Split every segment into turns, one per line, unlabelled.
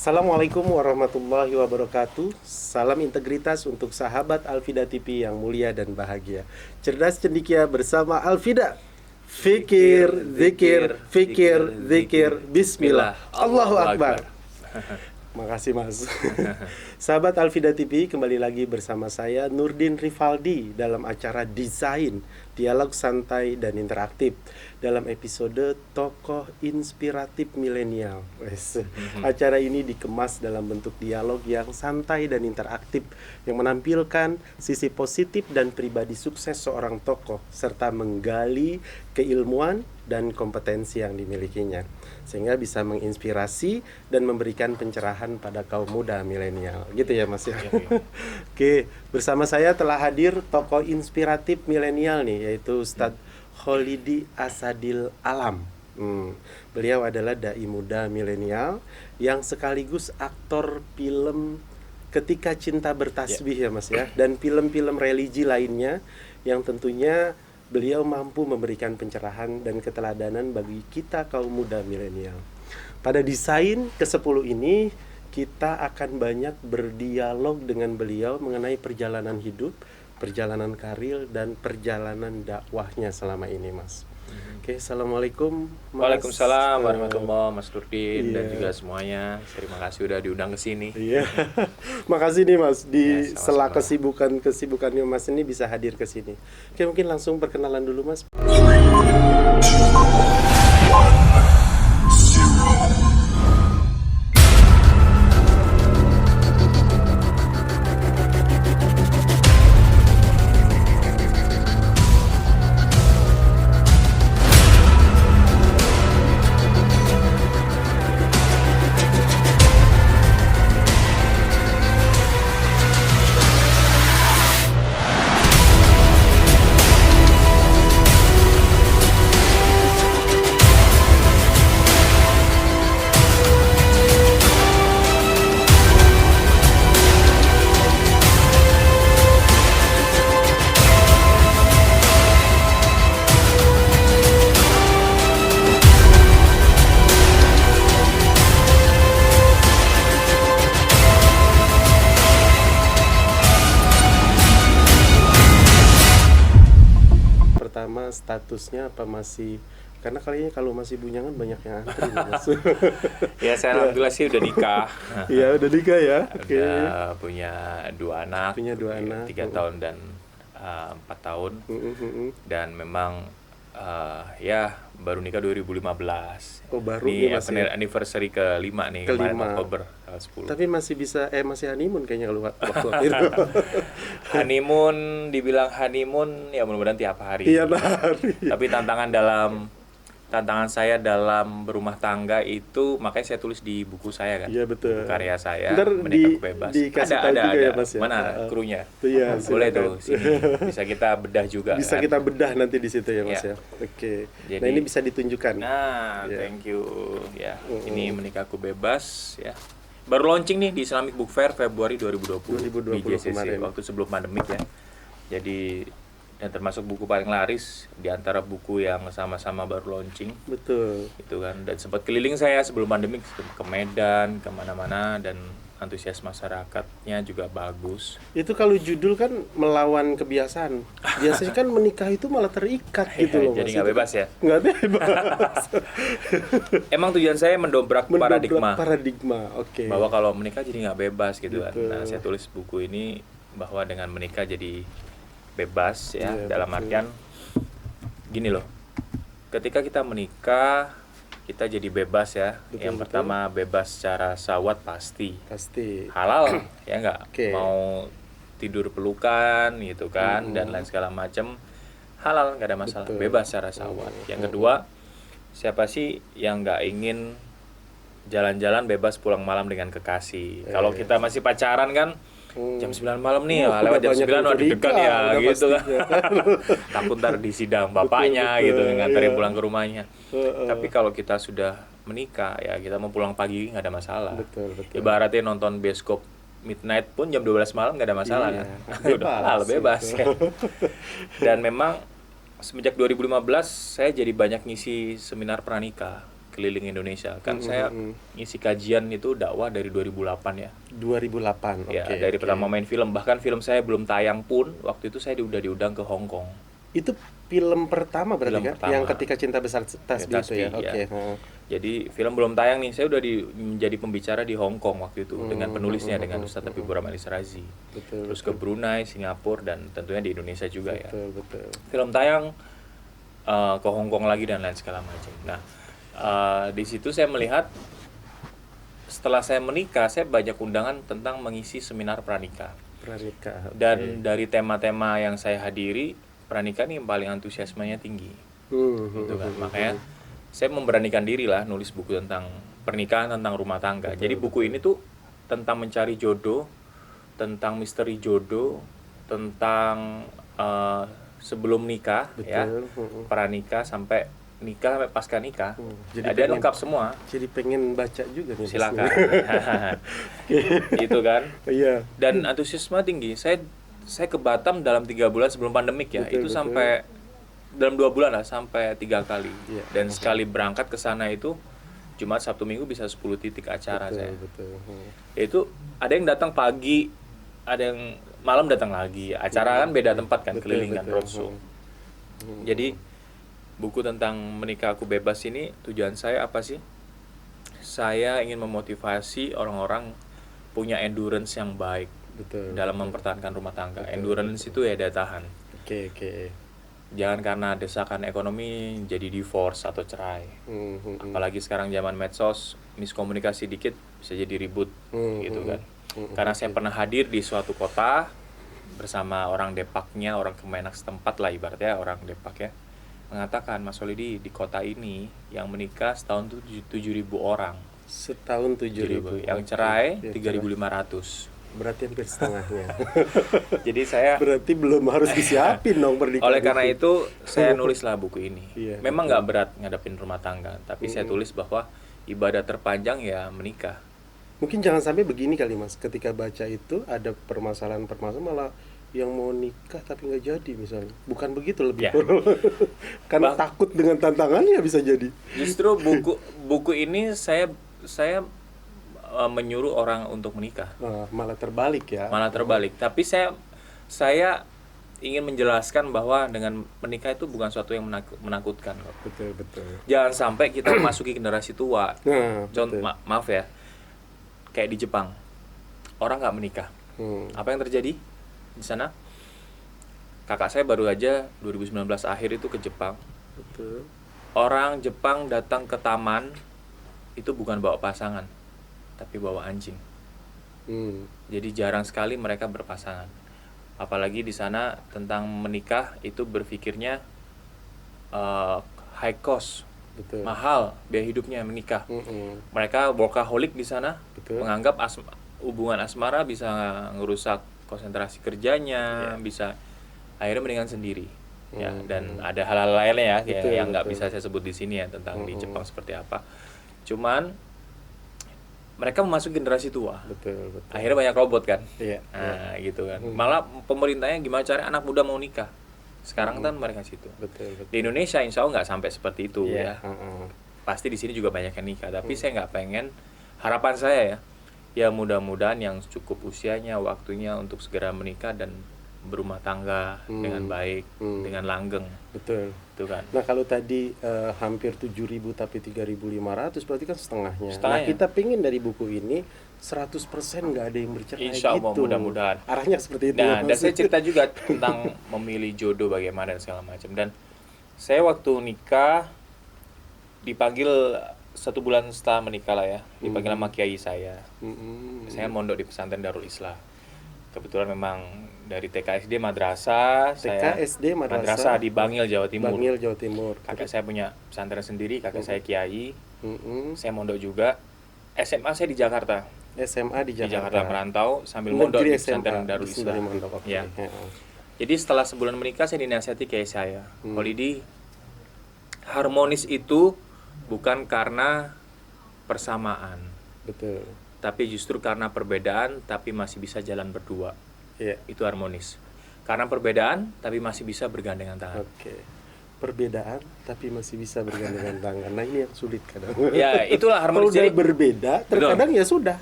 Assalamualaikum warahmatullahi wabarakatuh. Salam integritas untuk sahabat Alfida TV yang mulia dan bahagia. Cerdas cendikia bersama Alfida. Fikir, zikir, fikir, zikir, bismillah. Allahu Akbar. Makasih Mas. Sahabat Alfida TV, kembali lagi bersama saya Nurdin Rivaldi dalam acara Desain, Dialog Santai dan Interaktif dalam episode Tokoh Inspiratif Milenial. Acara ini dikemas dalam bentuk dialog yang santai dan interaktif yang menampilkan sisi positif dan pribadi sukses seorang tokoh serta menggali keilmuan dan kompetensi yang dimilikinya sehingga bisa menginspirasi dan memberikan pencerahan pada kaum muda milenial. Gitu ya Mas ya. Oke, bersama saya telah hadir tokoh inspiratif milenial nih, yaitu Ustadz Kholidi Asadil Alam. Beliau adalah dai muda milenial yang sekaligus aktor film Ketika Cinta Bertasbih ya Mas ya, dan film-film religi lainnya yang tentunya beliau mampu memberikan pencerahan dan keteladanan bagi kita kaum muda milenial. Pada desain ke-10 ini kita akan banyak berdialog dengan beliau mengenai perjalanan hidup, perjalanan karir, dan perjalanan dakwahnya selama ini Mas. Oke, Assalamualaikum Mas.
Waalaikumsalam warahmatullahi Mas Nurdin dan juga semuanya. Terima kasih udah diundang ke sini.
Iya. Makasih nih Mas, di sela
sama-sama.
kesibukannya Mas ini bisa hadir ke sini. Oke, mungkin langsung perkenalan dulu Mas. Pertama, statusnya apa masih, karena kayaknya kalau masih bujangan banyak yang antri Mas.
Ya saya alhamdulillah sih udah nikah.
Iya, udah nikah ya. Oke.
Udah punya dua anak.
Punya dua anak.
3 tahun dan 4 tahun. Dan memang ya baru nikah 2015.
Oh, baru
ini
nih Mas ya?
anniversary ke-5 nih, kemarin Oktober tanggal 10.
Tapi masih bisa, masih honeymoon kayaknya kalau waktu itu.
Honeymoon, dibilang honeymoon ya mudah-mudahan tiap hari.
Iya, hari.
Tapi tantangan saya dalam berumah tangga itu makanya saya tulis di buku saya kan.
Iya, betul.
Buku karya saya,
Ntar
Menikah Bebas.
dikasih tahu juga ya Mas ya.
Mana krunya?
Iya,
Boleh
silakan.
tuh sini. Bisa kita bedah juga.
Bisa
kan?
kita bedah nanti di situ ya Mas
Ya.
ya. Oke.
Jadi-
Nah, ini bisa ditunjukkan.
Nah,
Ya.
thank you ya. Ini Menikahku Bebas ya. Baru launching nih di Islamic Book Fair Februari 2020
2020
di JCC
kemarin.
waktu sebelum pandemik ya. Jadi dan termasuk buku paling laris di antara buku yang sama-sama baru launching
Betul.
itu kan. Dan sempat keliling saya sebelum pandemik ke Medan, kemana-mana, dan antusias masyarakatnya juga bagus.
Itu kalau judul kan melawan kebiasaan. Biasanya kan menikah itu malah terikat gitu loh Mas.
Jadi nggak
Itu
bebas ya.
Nggak bebas.
Emang tujuan saya mendobrak paradigma
Paradigma. Oke.
bahwa kalau menikah jadi nggak bebas gitu kan.
Betul.
Nah, saya tulis buku ini bahwa dengan menikah jadi bebas ya,
Iya,
dalam
betul.
artian gini loh. Ketika kita menikah, kita jadi bebas ya.
Betul,
Yang
betul.
pertama bebas secara syahwat pasti.
Pasti.
Halal ya nggak?
Oke.
Mau tidur pelukan gitu kan dan lain segala macam halal, nggak ada masalah.
Betul.
Bebas secara syahwat. Yang kedua, siapa sih yang nggak ingin jalan-jalan bebas pulang malam dengan kekasih? Kalau kita masih pacaran kan jam 9 malam nih,
Udah
lewat jam
banyak
9
yang
udah deg-degan
curiga,
ya
udah
gitu kan.
pastinya kan.
Takut ntar disidang bapaknya
Betul,
gitu,
betul,
nganterin
iya.
pulang ke rumahnya. Tapi kalau kita sudah menikah ya kita mau pulang pagi nggak ada masalah.
Betul, betul.
Ibaratnya nonton bioskop midnight pun jam 12 malam nggak ada masalah
Iya,
kan.
bebas
Udah halal, bebas
itu.
ya. Dan memang semenjak 2015 saya jadi banyak ngisi seminar pranikah keliling Indonesia. Kan saya ngisi kajian itu dakwah dari 2008 ya.
2008.
Ya,
Oke,
dari
oke.
pertama main film, bahkan film saya belum tayang pun waktu itu saya udah diundang ke Hong Kong.
Itu film pertama berarti
Film
kan?
pertama.
Yang Ketika Cinta Besar Tasbih itu ya.
Tasbih, ya.
Oke. heeh.
Jadi film belum tayang nih, saya udah menjadi pembicara di Hong Kong waktu itu dengan penulisnya, dengan Ustadz Habibur Rahman Al-Sirazi.
Betul.
Terus ke Brunei, Singapura, dan tentunya di Indonesia juga ya.
Betul.
Film tayang ke Hong Kong lagi dan lain segala macam. Nah, di situ saya melihat setelah saya menikah, saya banyak undangan tentang mengisi seminar pranikah.
Pranikah. oke.
Dan dari tema-tema yang saya hadiri, pranikah ini yang paling antusiasmenya tinggi. Gitu kan. Makanya saya memberanikan diri lah nulis buku tentang pernikahan, tentang rumah tangga. Jadi buku ini tuh tentang mencari jodoh, tentang misteri jodoh, tentang sebelum nikah, ya, pranikah sampai nikah, sampai pasca nikah.
Jadi
Ada lengkap semua.
Jadi pengen baca juga nih.
Silakan. Itu kan.
Iya.
Dan antusiasme tinggi. Saya ke Batam dalam 3 bulan sebelum pandemik ya.
Betul.
Sampai dalam 2 bulan lah, sampai 3 kali.
Iya.
Dan sekali berangkat ke sana itu Jumat, Sabtu, Minggu bisa 10 titik acara saya.
Betul.
Itu ada yang datang pagi, ada yang malam datang lagi. Acara kan beda tempat kan, keliling kan, roadshow. Jadi buku tentang Menikah Aku Bebas ini tujuan saya apa sih? Saya ingin memotivasi orang-orang punya endurance yang baik dalam mempertahankan rumah tangga. Endurance itu ya daya tahan.
Oke.
Jangan karena desakan ekonomi jadi divorce atau cerai. Apalagi sekarang zaman medsos, miskomunikasi dikit bisa jadi ribut gitu kan. Karena saya pernah hadir di suatu kota bersama orang Depaknya, orang Kemenak setempat lah ibaratnya, orang Depak ya, mengatakan, Mas Solidi, di kota ini yang menikah setahun tuh 7.000 orang.
Setahun 7.000.
Yang cerai
Oke,
3.500.
Berarti hampir setengahnya.
Jadi saya
Berarti belum harus disiapin dong pernikahan.
oleh karena itu saya nulislah buku ini.
Iya,
Memang nggak berat ngadepin rumah tangga, tapi saya tulis bahwa ibadah terpanjang ya menikah.
Mungkin jangan sampai begini kali Mas, ketika baca itu ada permasalahan malah yang mau nikah tapi nggak jadi misalnya. Bukan begitu lebih
Ya.
Karena takut dengan tantangannya bisa jadi.
Justru buku ini saya menyuruh orang untuk menikah.
Malah terbalik ya.
Malah terbalik. Tapi saya ingin menjelaskan bahwa dengan menikah itu bukan suatu yang menakutkan kok.
Betul.
Jangan sampai kita memasuki generasi tua.
Nah,
Contoh,
betul.
maaf ya, kayak di Jepang, orang nggak menikah. Apa yang terjadi di sana? Kakak saya baru aja 2019 akhir itu ke Jepang.
Betul.
Orang Jepang datang ke taman itu bukan bawa pasangan, tapi bawa anjing. Jadi jarang sekali mereka berpasangan. Apalagi di sana tentang menikah itu berpikirnya high cost,
Betul.
mahal biaya hidupnya menikah. Mereka workaholic di sana,
Betul.
menganggap hubungan asmara bisa ngerusak konsentrasi kerjanya, bisa akhirnya mendingan sendiri. Ya, dan ada hal-hal lainnya ya
Betul,
yang nggak
betul.
bisa saya sebut di sini ya tentang di Jepang seperti apa. Cuman mereka memasuki generasi tua.
Betul.
Akhirnya banyak robot kan.
Iya.
Nah, gitu kan. Malah pemerintahnya gimana cara anak muda mau nikah. Sekarang kan mereka situ.
Betul.
Di Indonesia insya Allah nggak sampai seperti itu
Iya.
ya. Pasti di sini juga banyak yang nikah, tapi saya nggak pengen, harapan saya ya mudah-mudahan yang cukup usianya, waktunya untuk segera menikah dan berumah tangga dengan baik, dengan langgeng.
Betul.
Itu kan.
Nah kalau tadi hampir 7.000 tapi 3.500 berarti kan setengahnya. Nah
Setengahnya.
kita pingin dari buku ini 100% nggak ada yang bercerai
Insya Allah,
gitu.
mudah-mudahan.
Arahnya seperti itu.
Nah, dan saya cerita juga tentang memilih jodoh bagaimana dan segala macam. Dan saya waktu nikah dipanggil 1 bulan setelah menikah lah ya, dipanggil sama kiai saya. Saya mondok di pesantren Darul Islah. Kebetulan memang dari TKSD madrasah,
TKSD
madrasah di Bangil, Jawa Timur.
Bangil, Jawa Timur.
Kakek saya punya pesantren sendiri, kakek saya kiai. Saya mondok juga. SMA saya di Jakarta.
SMA di
Di
Jakarta.
Jakarta merantau sambil mondok di pesantren Darul Islah. Ya.
Ya.
Jadi setelah sebulan menikah saya dinasihati kiai saya, Kholidi, harmonis itu bukan karena persamaan,
Betul.
tapi justru karena perbedaan tapi masih bisa jalan berdua.
Iya.
Itu harmonis. Karena perbedaan tapi masih bisa bergandengan tangan.
Oke. perbedaan tapi masih bisa bergandengan tangan. Nah ini yang sulit kadang.
Ya itulah
Kalau
harmonis.
udah
Jadi
berbeda, terkadang ya sudah.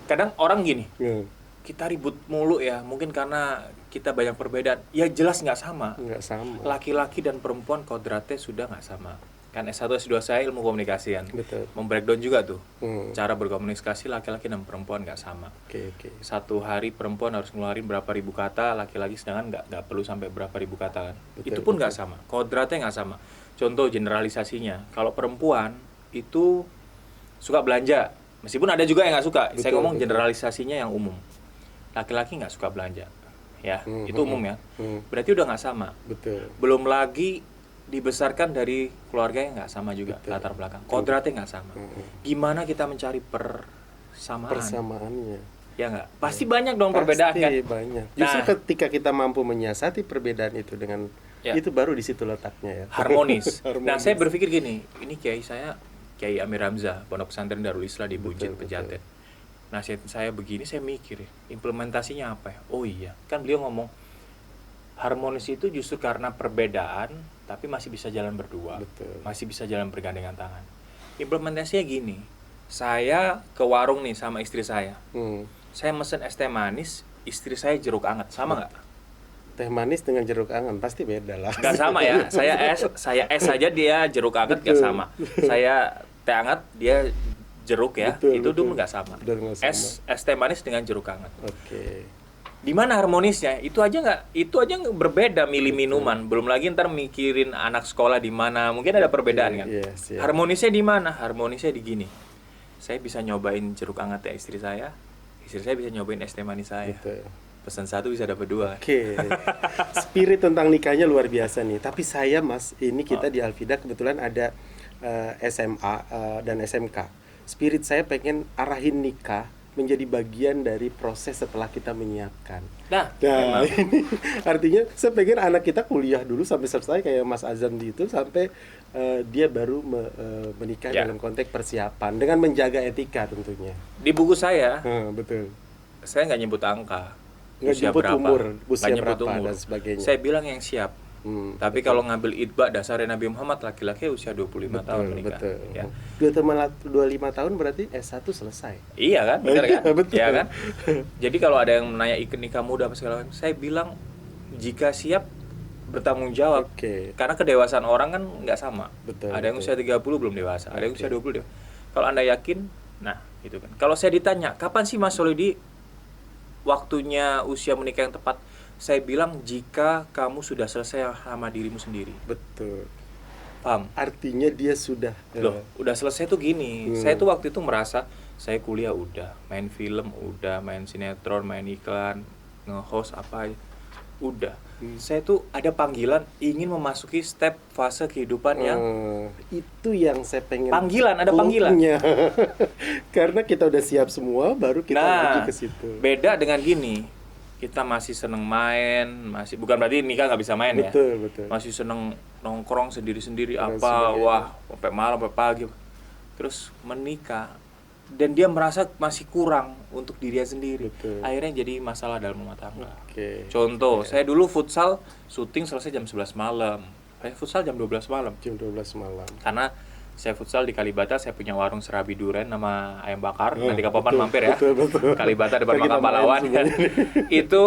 kadang orang gini,
Ya,
kita ribut mulu ya, mungkin karena kita banyak perbedaan. Ya jelas nggak sama.
nggak sama.
Laki-laki dan perempuan kodratnya sudah nggak sama. Kan S1 S2 saya ilmu komunikasi kan.
Betul.
Membreakdown juga tuh.
Hmm.
Cara berkomunikasi laki-laki dan perempuan nggak sama.
Oke.
Satu hari perempuan harus ngeluarin berapa ribu kata, laki-laki sedangkan nggak perlu sampai berapa ribu kata kan.
Betul,
Itu pun nggak
betul.
sama. Kodratnya nggak sama. Contoh generalisasinya, kalau perempuan itu suka belanja, meskipun ada juga yang nggak suka. Saya
Betul,
ngomong
betul.
generalisasinya yang umum. Laki-laki nggak suka belanja, ya itu umum ya. Berarti udah nggak sama.
Betul.
Belum lagi dibesarkan dari keluarga yang nggak sama juga,
Betul.
latar belakang. Kodratnya nggak sama. Gimana kita mencari persamaan?
Persamaannya.
Ya nggak? Pasti banyak dong perbedaan kan?
Pasti banyak. Justru
Nah.
ketika kita mampu menyiasati perbedaan itu dengan
Ya.
itu baru di situ letaknya ya.
Harmonis.
Harmonis.
Nah, saya berpikir gini, ini kiai saya, Kiai Amir Hamzah, Pondok Pesantren Darul Islah di Bujen,
Betul,
Pejaten. Nasihat saya begini, saya mikir, implementasinya apa ya? Oh iya, kan beliau ngomong harmonis itu justru karena perbedaan, tapi masih bisa jalan berdua,
Betul.
masih bisa jalan bergandengan tangan. Implementasinya gini, saya ke warung nih sama istri saya,
Hmm.
saya mesen es teh manis, istri saya jeruk anget, sama nggak?
Teh manis dengan jeruk anget pasti beda lah.
Nggak sama ya, saya es saja, dia jeruk anget nggak
Betul.
sama. Saya teh anget, dia jeruk ya,
Betul,
itu
betul.
dulu nggak sama.
Betul, nggak sama.
Es teh manis dengan jeruk anget.
Oke.
Di mana harmonisnya? Itu aja nggak berbeda milih minuman. Belum lagi ntar mikirin anak sekolah di mana, mungkin ada perbedaan kan.
Iya, siap.
Harmonisnya di mana? Harmonisnya di gini. Saya bisa nyobain jeruk anget ya istri saya bisa nyobain es teh manis saya.
Betul.
Pesan satu bisa dapat dua.
Oke. Spirit tentang nikahnya luar biasa nih. Tapi saya Mas, ini kita di Alfida kebetulan ada SMA dan SMK. Spirit saya pengen arahin nikah menjadi bagian dari proses setelah kita menyiapkan.
Nah,
Nah,
memang.
ini artinya saya pengen anak kita kuliah dulu sampai selesai kayak Mas Azam itu sampai dia baru menikah
Ya.
dalam konteks persiapan dengan menjaga etika tentunya.
Di buku saya,
Betul.
saya nggak nyebut angka,
Nggak
usia
nyebut
berapa,
umur,
nggak
usia
nyebut
berapa,
umur.
dan sebagainya.
Saya bilang yang siap. Tapi kalau ngambil itba dasarnya Nabi Muhammad, laki-laki usia 25 tahun menikah.
Betul.
Ya.
25 tahun berarti S1 selesai.
Iya kan, benar kan?
Betul.
Iya kan? Jadi kalau ada yang menanya nikah muda apa segala macam, saya bilang jika siap bertanggung jawab.
Oke.
Karena kedewasaan orang kan nggak sama.
Betul,
Ada yang
betul.
usia 30 belum dewasa, ada yang
Oke.
usia 20 dewasa. Kalau Anda yakin, nah gitu kan. Kalau saya ditanya, kapan sih Mas Solidi waktunya usia menikah yang tepat? Saya bilang jika kamu sudah selesai sama dirimu sendiri.
Betul.
Paham?
Artinya dia sudah
Loh, udah selesai tuh gini. Saya tuh waktu itu merasa saya kuliah udah, main film udah, main sinetron, main iklan, nge-host apa aja. Udah. Saya tuh ada panggilan ingin memasuki step fase kehidupan yang
itu yang saya pengen.
Panggilan, ada panggilan.
punya. Karena kita udah siap semua, baru kita maju
nah,
ke situ.
beda dengan gini. Kita masih seneng main, masih bukan berarti nikah nggak bisa main ya.
Betul, betul.
Masih seneng nongkrong sendiri-sendiri
Dan
apa,
sebagainya.
wah, sampai malam, sampai pagi. Terus menikah dan dia merasa masih kurang untuk dirinya sendiri.
Betul.
Akhirnya jadi masalah dalam rumah tangga.
Oke.
Contoh, saya dulu futsal syuting selesai jam 11 malam. Saya futsal jam 12 malam.
Jam 12 malam.
Karena saya futsal di Kalibata, saya punya warung serabi duren nama ayam bakar.
Oh,
Nanti kapan
betul,
mampir ya.
betul.
Kalibata depan
Kita
makam
main
pahlawan.
semuanya.
Itu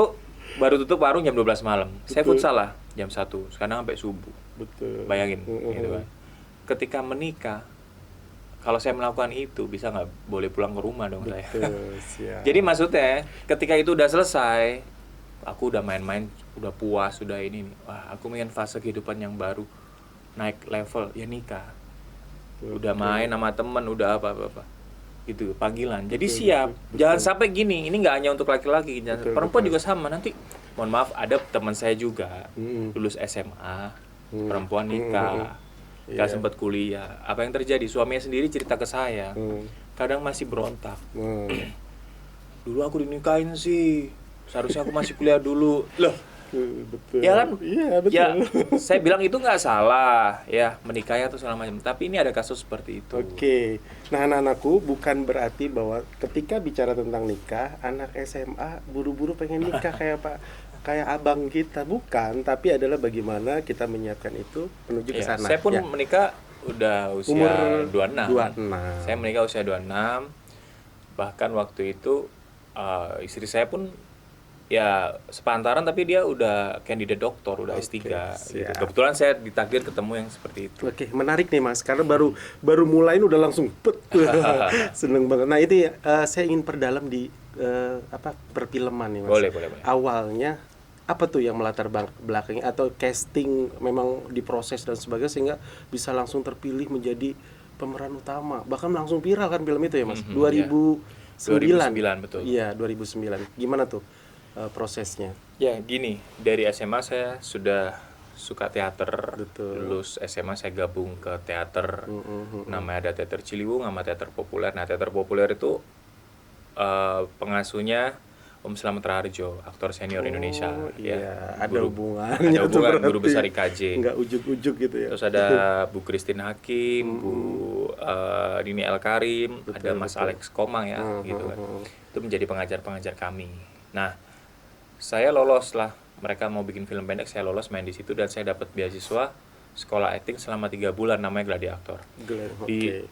baru tutup warung jam 12 malam. Saya
Betul.
futsal lah jam 1. Sekarang sampai subuh.
Betul.
Bayangin gitu kan. Ketika menikah, kalau saya melakukan itu bisa nggak boleh pulang ke rumah dong saya.
Betul, siap.
Jadi maksudnya ketika itu udah selesai, aku udah main-main, udah puas, udah ini nih. Wah, aku ingin fase kehidupan yang baru, naik level, ya nikah. Udah main sama temen, udah apa-apa. Gitu, panggilan. Jadi
Betul,
siap.
betul.
Jangan sampai gini, ini nggak hanya untuk laki-laki,
Betul,
perempuan
betul.
juga sama. Nanti, mohon maaf, ada teman saya juga,
Mm-mm.
lulus SMA,
Mm.
perempuan nikah, nggak
Iya.
sempat kuliah. Apa yang terjadi? Suaminya sendiri cerita ke saya, kadang masih berontak. Dulu aku dinikahin sih, seharusnya aku masih kuliah dulu. Loh,
Betul.
ya kan?
Iya, betul.
Ya, saya bilang itu nggak salah, ya menikahnya atau segala macam. Tapi ini ada kasus seperti itu.
Oke, nah anak-anakku bukan berarti bahwa ketika bicara tentang nikah, anak SMA buru-buru pengen nikah kayak Pak kayak abang kita, bukan, tapi adalah bagaimana kita menyiapkan itu menuju ke
Iya,
sana.
saya pun
Ya.
menikah udah usia
Umur
26.
26.
Saya menikah usia 26. Bahkan waktu itu istri saya pun ya sepantaran, tapi dia udah candidate doktor, udah
Oke,
S3 gitu.
siap.
Kebetulan saya ditakdir ketemu yang seperti itu.
Oke, menarik nih Mas, karena baru mulai udah langsung pet. Seneng banget. Nah, itu ya, saya ingin perdalam di perfilman nih Mas.
Boleh.
Awalnya apa tuh yang melatar belakangnya, atau casting memang diproses dan sebagainya sehingga bisa langsung terpilih menjadi pemeran utama, bahkan langsung viral kan film itu ya Mas. 2009.
2009, betul.
Iya, 2009. Gimana tuh prosesnya?
Ya gini, dari SMA saya sudah suka teater.
Betul.
Lulus SMA saya gabung ke teater. Namanya ada Teater Ciliwung sama Teater Populer. Nah, Teater Populer itu pengasuhnya Om Slamet Raharjo, aktor senior Indonesia.
Iya, ada
Guru-
hubungannya
ada
tuh
hubungan,
berarti.
guru besar IKJ.
Nggak ujuk-ujuk gitu ya.
Terus ada Bu Christine Hakim, Bu Dini El Karim, ada Mas Alex Komang ya, gitu kan. Itu menjadi pengajar-pengajar kami. Nah, saya lolos lah. Mereka mau bikin film pendek, saya lolos main di situ dan saya dapat beasiswa sekolah acting selama 3 bulan, namanya Gladiator.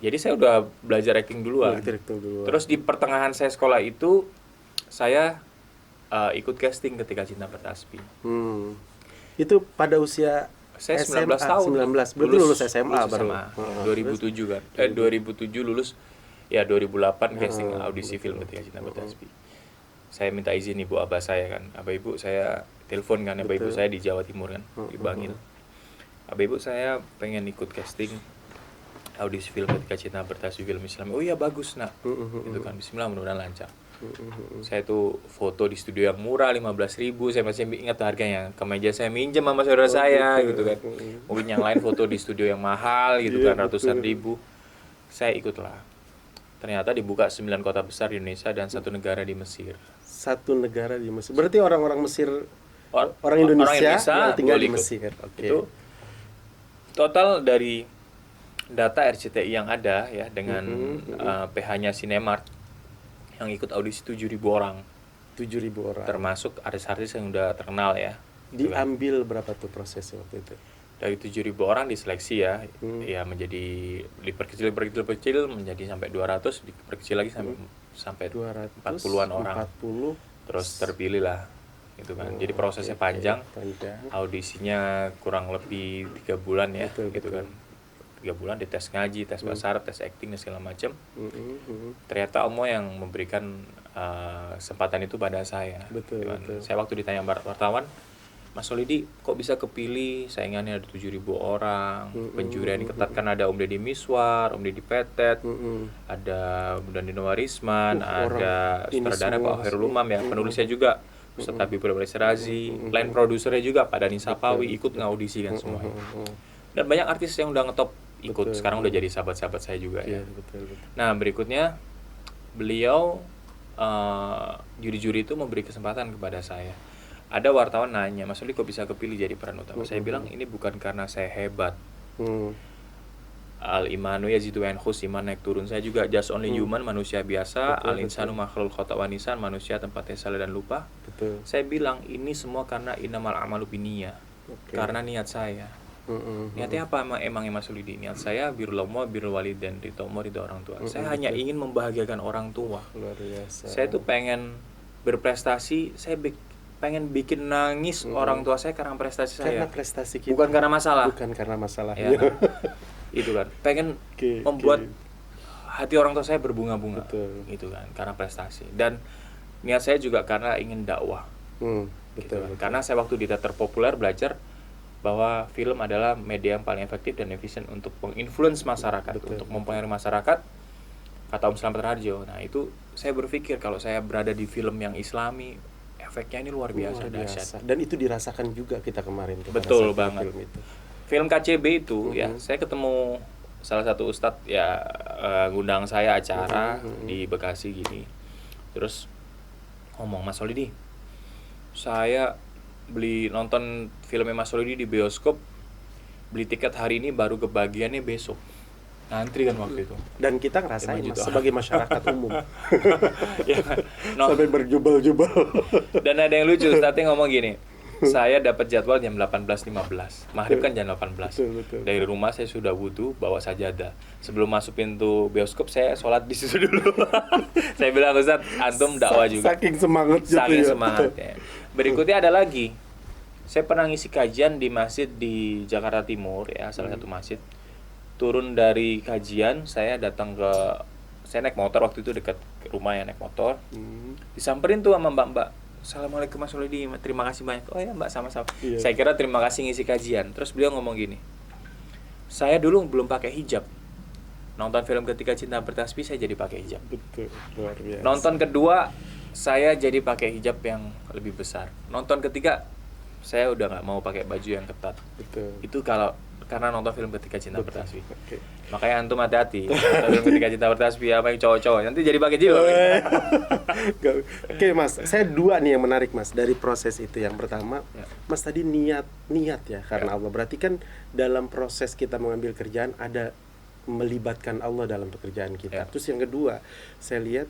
Jadi saya udah belajar acting duluan. Terus di pertengahan saya sekolah itu saya ikut casting ketika Cinta Pertasbi.
Itu pada usia
Saya
SMA,
19 tahun.
19. Berarti lulus SMA baru.
2007 kan. 2007 lulus. Ya 2008 casting audisi film ketika Cinta Pertasbi. Saya minta izin ibu abah saya kan. Abah ibu saya telepon kan, abah ibu saya di Jawa Timur kan, di Bangil. Abah ibu saya pengen ikut casting audisi film ketika Cinta Pertasbi, film Islam. Oh iya bagus nak. Itu kan, bismillah, mudah-mudahan lancar. Saya tuh foto di studio yang murah 15.000, saya masih ingat harganya. Kemeja saya minjem sama saudara saya gitu kan. Mungkin yang lain foto di studio yang mahal gitu kan, ratusan ribu. Saya ikutlah. Ternyata dibuka 9 kota besar di Indonesia dan 1 negara di Mesir.
1 negara di Mesir. Berarti orang-orang Mesir, orang Indonesia yang tinggal di Mesir.
Itu total dari data RCTI yang ada ya dengan PH-nya Cinemark yang ikut audisi 7.000 orang.
7.000 orang.
Termasuk artis-artis yang udah terkenal ya.
Diambil berapa tuh prosesnya waktu itu?
Dari 7.000 orang diseleksi ya, ya menjadi diperkecil menjadi sampai 200, diperkecil lagi sampai 40-an orang.
40.
Terus terpilih lah, gitu kan. Jadi prosesnya panjang. Audisinya kurang lebih 3 bulan ya, gitu kan. 3 bulan dites ngaji, tes bahasa Arab, tes acting dan segala macam. Ternyata Allah yang memberikan kesempatan itu pada saya.
Betul.
Saya waktu ditanya wartawan, Mas Solidi kok bisa kepilih, saingannya ada 7.000 orang, penjurian diketatkan, ada Om Deddy Miswar, Om Deddy Petet, ada Bu Dandino Warisman, ada sutradara Pak Khairul Umam ya, penulisnya juga Ustadz Habib Razi, line produsernya juga Pak Dani Sapawi ikut ngaudisi kan semuanya. Dan banyak artis yang udah ngetop ikut, sekarang udah jadi sahabat-sahabat saya juga ya. Nah berikutnya beliau juri-juri itu memberi kesempatan kepada saya. Ada wartawan nanya, Mas Solidi kok bisa kepilih jadi peran utama? Saya bilang ini bukan karena saya hebat. Al-imanu yazidu wa yanqus, iman naik turun. Saya juga just only human, manusia biasa. Al-insanu makhlul khata' wa nisan, manusia tempatnya salah dan lupa. Saya bilang ini semua karena innamal a'malu binniyah. Karena niat saya. Niatnya apa emang Mas Solidi? Niat saya birrul Allah, birrul walidain, ridho Allah, ridho orang tua. Saya hanya ingin membahagiakan orang tua.
Luar biasa.
Saya tuh pengen berprestasi, saya pengen bikin nangis orang tua saya karena prestasi
Karena
saya.
prestasi kita.
Bukan karena masalah.
Bukan karena masalah.
Ya, itu kan. Pengen membuat hati orang tua saya berbunga-bunga. Gitu kan, karena prestasi. Dan niat saya juga karena ingin dakwah. Gitu kan. Karena saya waktu di teater populer belajar bahwa film adalah media yang paling efektif dan efisien untuk menginfluence masyarakat, untuk mempengaruhi masyarakat, kata Om Slamet Raharjo. Nah itu saya berpikir kalau saya berada di film yang Islami, efeknya ini luar biasa, dahsyat.
Dan itu dirasakan juga kita kemarin.
Betul banget. Film KCB itu ya, saya ketemu salah satu ustadz ya, ngundang saya acara di Bekasi gini. Terus ngomong, Mas Solidi, saya nonton filmnya Mas Solidi di bioskop, beli tiket hari ini baru kebagiannya besok. Ngantri kan waktu itu.
Dan kita ngerasain Mas, sebagai masyarakat umum.
Ya,
Sampai berjubel-jubel.
Dan ada yang lucu, Ustadznya ngomong gini, saya dapat jadwal jam 18.15. Maghrib kan jam 18.
Betul.
Dari rumah saya sudah wudu, bawa sajadah. Sebelum masuk pintu bioskop saya sholat di situ dulu. Saya bilang, Ustaz, antum dakwah juga.
Saking semangat gitu
Saking
ya.
semangatnya. Berikutnya ada lagi. Saya pernah ngisi kajian di masjid di Jakarta Timur ya, salah satu masjid. Turun dari kajian, saya naik motor waktu itu dekat rumah ya, naik motor. Disamperin tuh sama mbak-mbak. Assalamualaikum Mas Solidi, terima kasih banyak. Oh ya Mbak, sama-sama.
Iya.
Saya kira terima kasih ngisi kajian. Terus beliau ngomong gini, saya dulu belum pakai hijab. Nonton film Ketika Cinta Bertasbih saya jadi pakai hijab.
Betul, luar biasa.
Nonton kedua saya jadi pakai hijab yang lebih besar. Nonton ketiga saya udah nggak mau pakai baju yang ketat.
Betul.
Itu karena nonton film Ketika Cinta Bertasbih.
Oke.
Makanya antum hati-hati. Nonton film Ketika Cinta Bertasbih apa yang cowok-cowok nanti jadi pakai jilbab.
Oke Mas, saya dua nih yang menarik Mas dari proses itu. Yang pertama,
Ya.
Mas tadi niat ya karena Allah. Berarti kan dalam proses kita mengambil kerjaan ada melibatkan Allah dalam pekerjaan kita.
Ya.
Terus yang kedua, saya lihat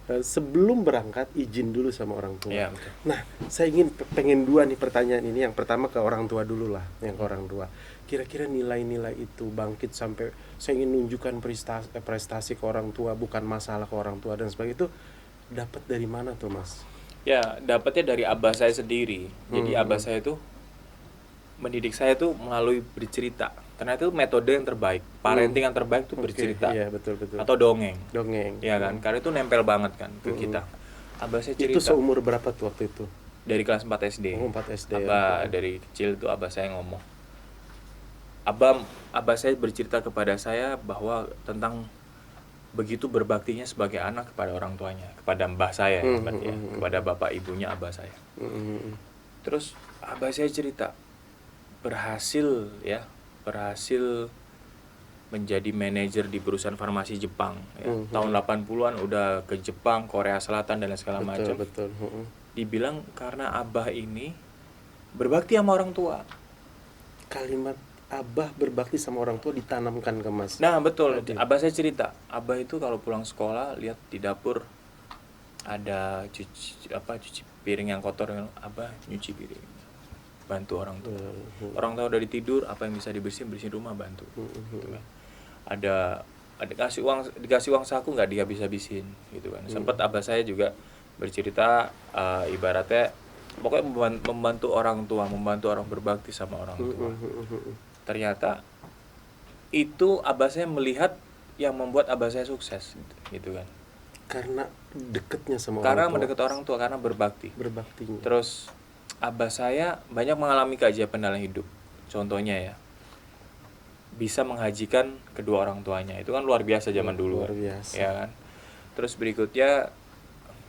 sebelum berangkat izin dulu sama orang tua.
Ya, betul.
Nah, saya pengen dua nih pertanyaan ini. Yang pertama ke orang tua dulu lah, yang ke orang tua. Kira-kira nilai-nilai itu bangkit sampai saya ingin nunjukkan prestasi ke orang tua, bukan masalah ke orang tua dan sebagainya, itu dapat dari mana tuh Mas?
Ya, dapatnya dari abah saya sendiri. Jadi abah saya itu mendidik saya tuh melalui bercerita. Ternyata itu metode yang terbaik. Parenting yang terbaik tuh
Oke,
bercerita.
iya, betul.
Atau dongeng.
Dongeng.
Iya kan? Karena itu nempel banget kan ke kita. Abah saya
Itu
cerita
seumur berapa tuh waktu itu?
dari kelas 4 SD.
Oh, 4 SD.
Abah dari kecil itu abah saya ngomong. Abah saya bercerita kepada saya bahwa tentang begitu berbaktinya sebagai anak kepada orang tuanya, kepada mbah saya berarti ya, kepada bapak ibunya abah saya. Terus abah saya cerita berhasil menjadi manajer di perusahaan farmasi Jepang ya. Tahun 80-an udah ke Jepang, Korea Selatan dan segala macam.
Betul.
Dibilang karena abah ini berbakti sama orang tua.
Kalimat abah berbakti sama orang tua ditanamkan ke Mas.
Nah betul, abah saya cerita, abah itu kalau pulang sekolah lihat di dapur ada cuci piring yang kotor, abah nyuci piring, bantu orang tua. Orang tua udah tidur, apa yang bisa bersihin rumah bantu. Gitu kan. Ada dikasih uang saku nggak dihabis-habisin gitu kan. Sempat abah saya juga bercerita ibaratnya pokoknya membantu orang tua, membantu orang berbakti sama orang tua. Ternyata itu abah saya melihat yang membuat abah saya sukses gitu kan.
Karena dekatnya sama
Karena
orang tua.
mendekat orang tua, karena berbakti.
Berbaktinya.
Terus abah saya banyak mengalami keajaiban dalam hidup. Contohnya ya, bisa menghajikan kedua orang tuanya. Itu kan luar biasa zaman dulu.
Luar biasa.
Ya kan. Terus berikutnya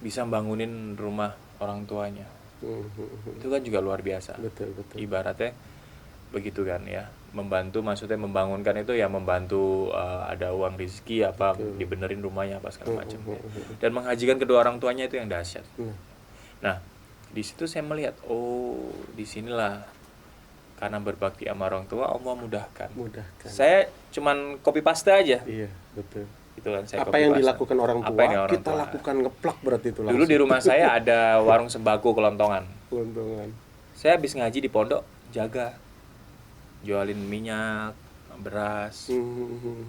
bisa bangunin rumah orang tuanya. Itu kan juga luar biasa.
Betul.
Ibaratnya begitu kan ya, membantu, maksudnya membangunkan itu ya membantu ada uang rezeki apa, dibenerin rumahnya apa segala macam ya. Dan menghajikan kedua orang tuanya itu yang dahsyat. Nah di situ saya melihat, oh disinilah karena berbakti sama orang tua Allah mudahkan. Saya cuman copy paste aja.
Iya, betul.
Itu kan saya
Apa yang dilakukan orang tua, kita lakukan ngeplak berarti itu langsung.
Dulu di rumah saya ada warung sembako kelontongan. Saya habis ngaji di pondok jaga, jualin minyak, beras,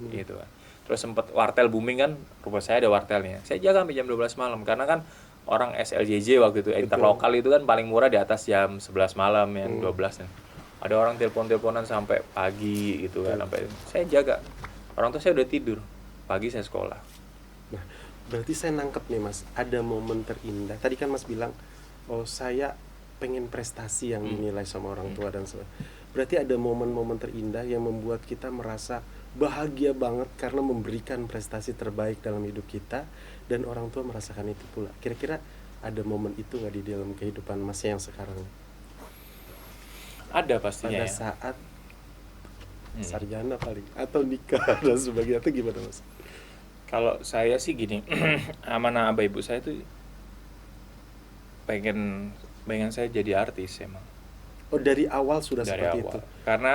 gitu kan. Terus sempat wartel booming kan, rumah saya ada wartelnya. Saya jaga sampai jam 12 malam karena kan orang SLJJ waktu itu, interlokal itu kan paling murah di atas jam 11 malam ya, 12 ya. Ada orang telepon-teleponan sampai pagi gitu kan, sampai saya jaga. Orang tua saya udah tidur, pagi saya sekolah.
Nah, berarti saya nangkep nih Mas, ada momen terindah. Tadi kan Mas bilang, oh saya pengen prestasi yang dinilai sama orang tua dan sebagainya. Berarti ada momen-momen terindah yang membuat kita merasa bahagia banget karena memberikan prestasi terbaik dalam hidup kita dan orang tua merasakan itu pula. Kira-kira ada momen itu nggak di dalam kehidupan Mas yang sekarang?
Ada pastinya.
Pada saat sarjana paling atau nikah dan sebagainya, itu gimana Mas?
Kalau saya sih gini, amanah abah ibu saya tuh pengen saya jadi artis emang.
Oh, dari awal sudah
Dari
seperti
awal.
itu.
Karena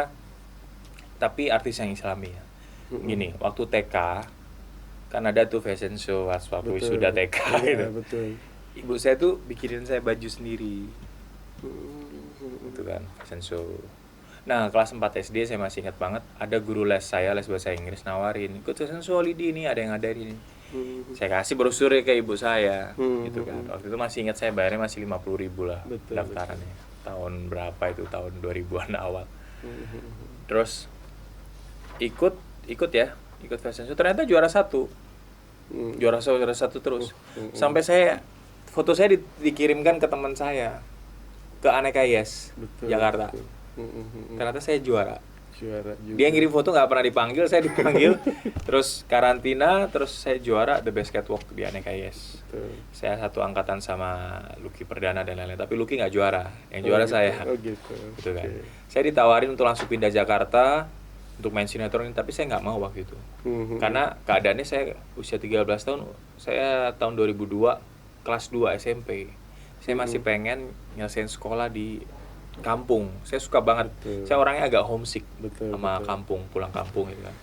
tapi artis yang Islami ya. Gini, waktu TK kan ada tuh fashion show waktu sudah TK gitu.
Betul.
Ibu saya tuh bikinin saya baju sendiri. gitu kan, fashion show. Nah, kelas 4 SD saya masih ingat banget, ada guru les saya, les bahasa Inggris nawarin, ikut fashion show Lidi ini, ada yang ngadain ini. Saya kasih brosur ke ibu saya, gitu kan. Waktu itu masih ingat saya bayarnya masih 50.000 lah daftarannya. Tahun berapa itu? Tahun 2000-an awal. Terus ikut fashion show, ternyata juara satu terus. Sampai foto saya dikirimkan ke teman saya ke Aneka Yes Jakarta. Ternyata saya juara juga. Dia ngirim foto, nggak pernah dipanggil, saya dipanggil. Terus karantina, terus saya juara The Best Catwalk di Aneka Yes. Saya satu angkatan sama Lucky Perdana dan lain-lain, tapi Lucky nggak juara, yang juara saya. Gitu kan. Saya ditawarin untuk langsung pindah Jakarta untuk main sinetron ini, tapi saya nggak mau waktu itu. Karena keadaannya saya usia 13 tahun, saya tahun 2002 kelas 2 SMP. Saya masih pengen nyelesain sekolah di kampung. Saya suka banget. Saya orangnya agak homesick sama kampung, pulang kampung gitu kan.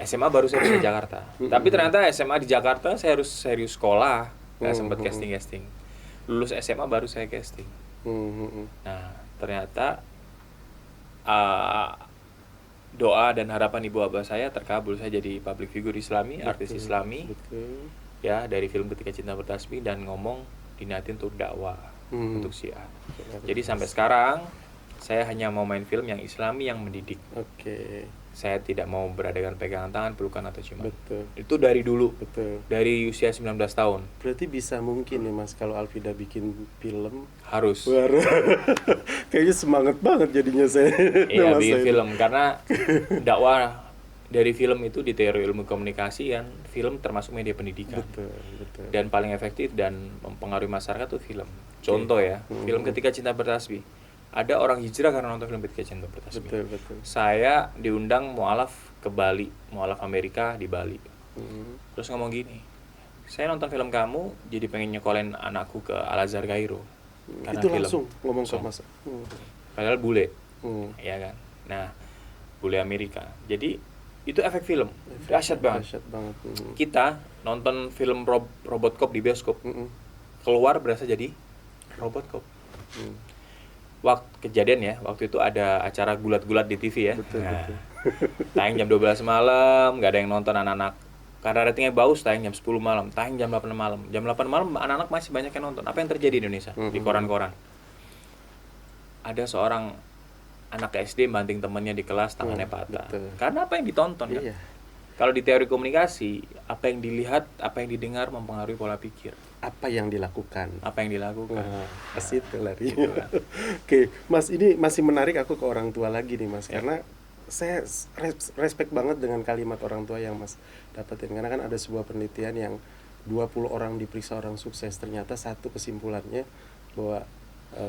SMA baru saya bisa di Jakarta. Tapi ternyata SMA di Jakarta saya harus serius sekolah. Nggak sempat casting. Lulus SMA baru saya casting. Nah, ternyata doa dan harapan ibu abah saya terkabul. Saya jadi public figure Islami, artis Islami. Ya, dari film Ketika Cinta Bertasbih dan ngomong diniatin untuk dakwah untuk Syiah. Jadi sampai sekarang saya hanya mau main film yang Islami yang mendidik. Saya tidak mau beradakan pegangan tangan, pelukan atau ciuman. Itu dari dulu. Dari usia 19 tahun.
Berarti bisa mungkin nih Mas kalau Alfida bikin film
harus.
Kayaknya semangat banget jadinya saya.
Iya, bikin film karena dakwah dari film itu di teori ilmu komunikasi kan, film termasuk media pendidikan. Betul. Dan paling efektif dan mempengaruhi masyarakat itu film. Contoh ya, film Ketika Cinta Bertasbih. Ada orang hijrah karena nonton film Ketika Cinta Bertasbih.
Betul.
Saya diundang mualaf ke Bali, mualaf Amerika di Bali. Terus ngomong gini, saya nonton film kamu jadi pengen nyekolahin anakku ke Al-Azhar Kairo. Karena
itu
film.
langsung ngomong ke Mas.
Padahal bule. Ya kan. Nah, bule Amerika. Jadi itu efek film. Dahsyat banget. Kita nonton film Robot Cop di bioskop. Keluar berasa jadi Robot Cop. Waktu itu ada acara gulat-gulat di TV ya. Betul. Tayang jam 12 malam, nggak ada yang nonton anak-anak. Karena ratingnya bagus, tayang jam 10 malam, tayang jam 8 malam. Jam 8 malam anak-anak masih banyak yang nonton. Apa yang terjadi di Indonesia? Di koran-koran. Ada seorang anak SD banting temannya di kelas, tangannya patah. Karena apa yang ditonton kan? Kalau di teori komunikasi, apa yang dilihat, apa yang didengar mempengaruhi pola pikir.
Apa yang dilakukan?
Itu
lari. Oke, Mas, ini masih menarik aku ke orang tua lagi nih Mas, karena saya respect banget dengan kalimat orang tua yang Mas dapetin. Karena kan ada sebuah penelitian yang 20 orang diperiksa orang sukses, ternyata satu kesimpulannya bahwa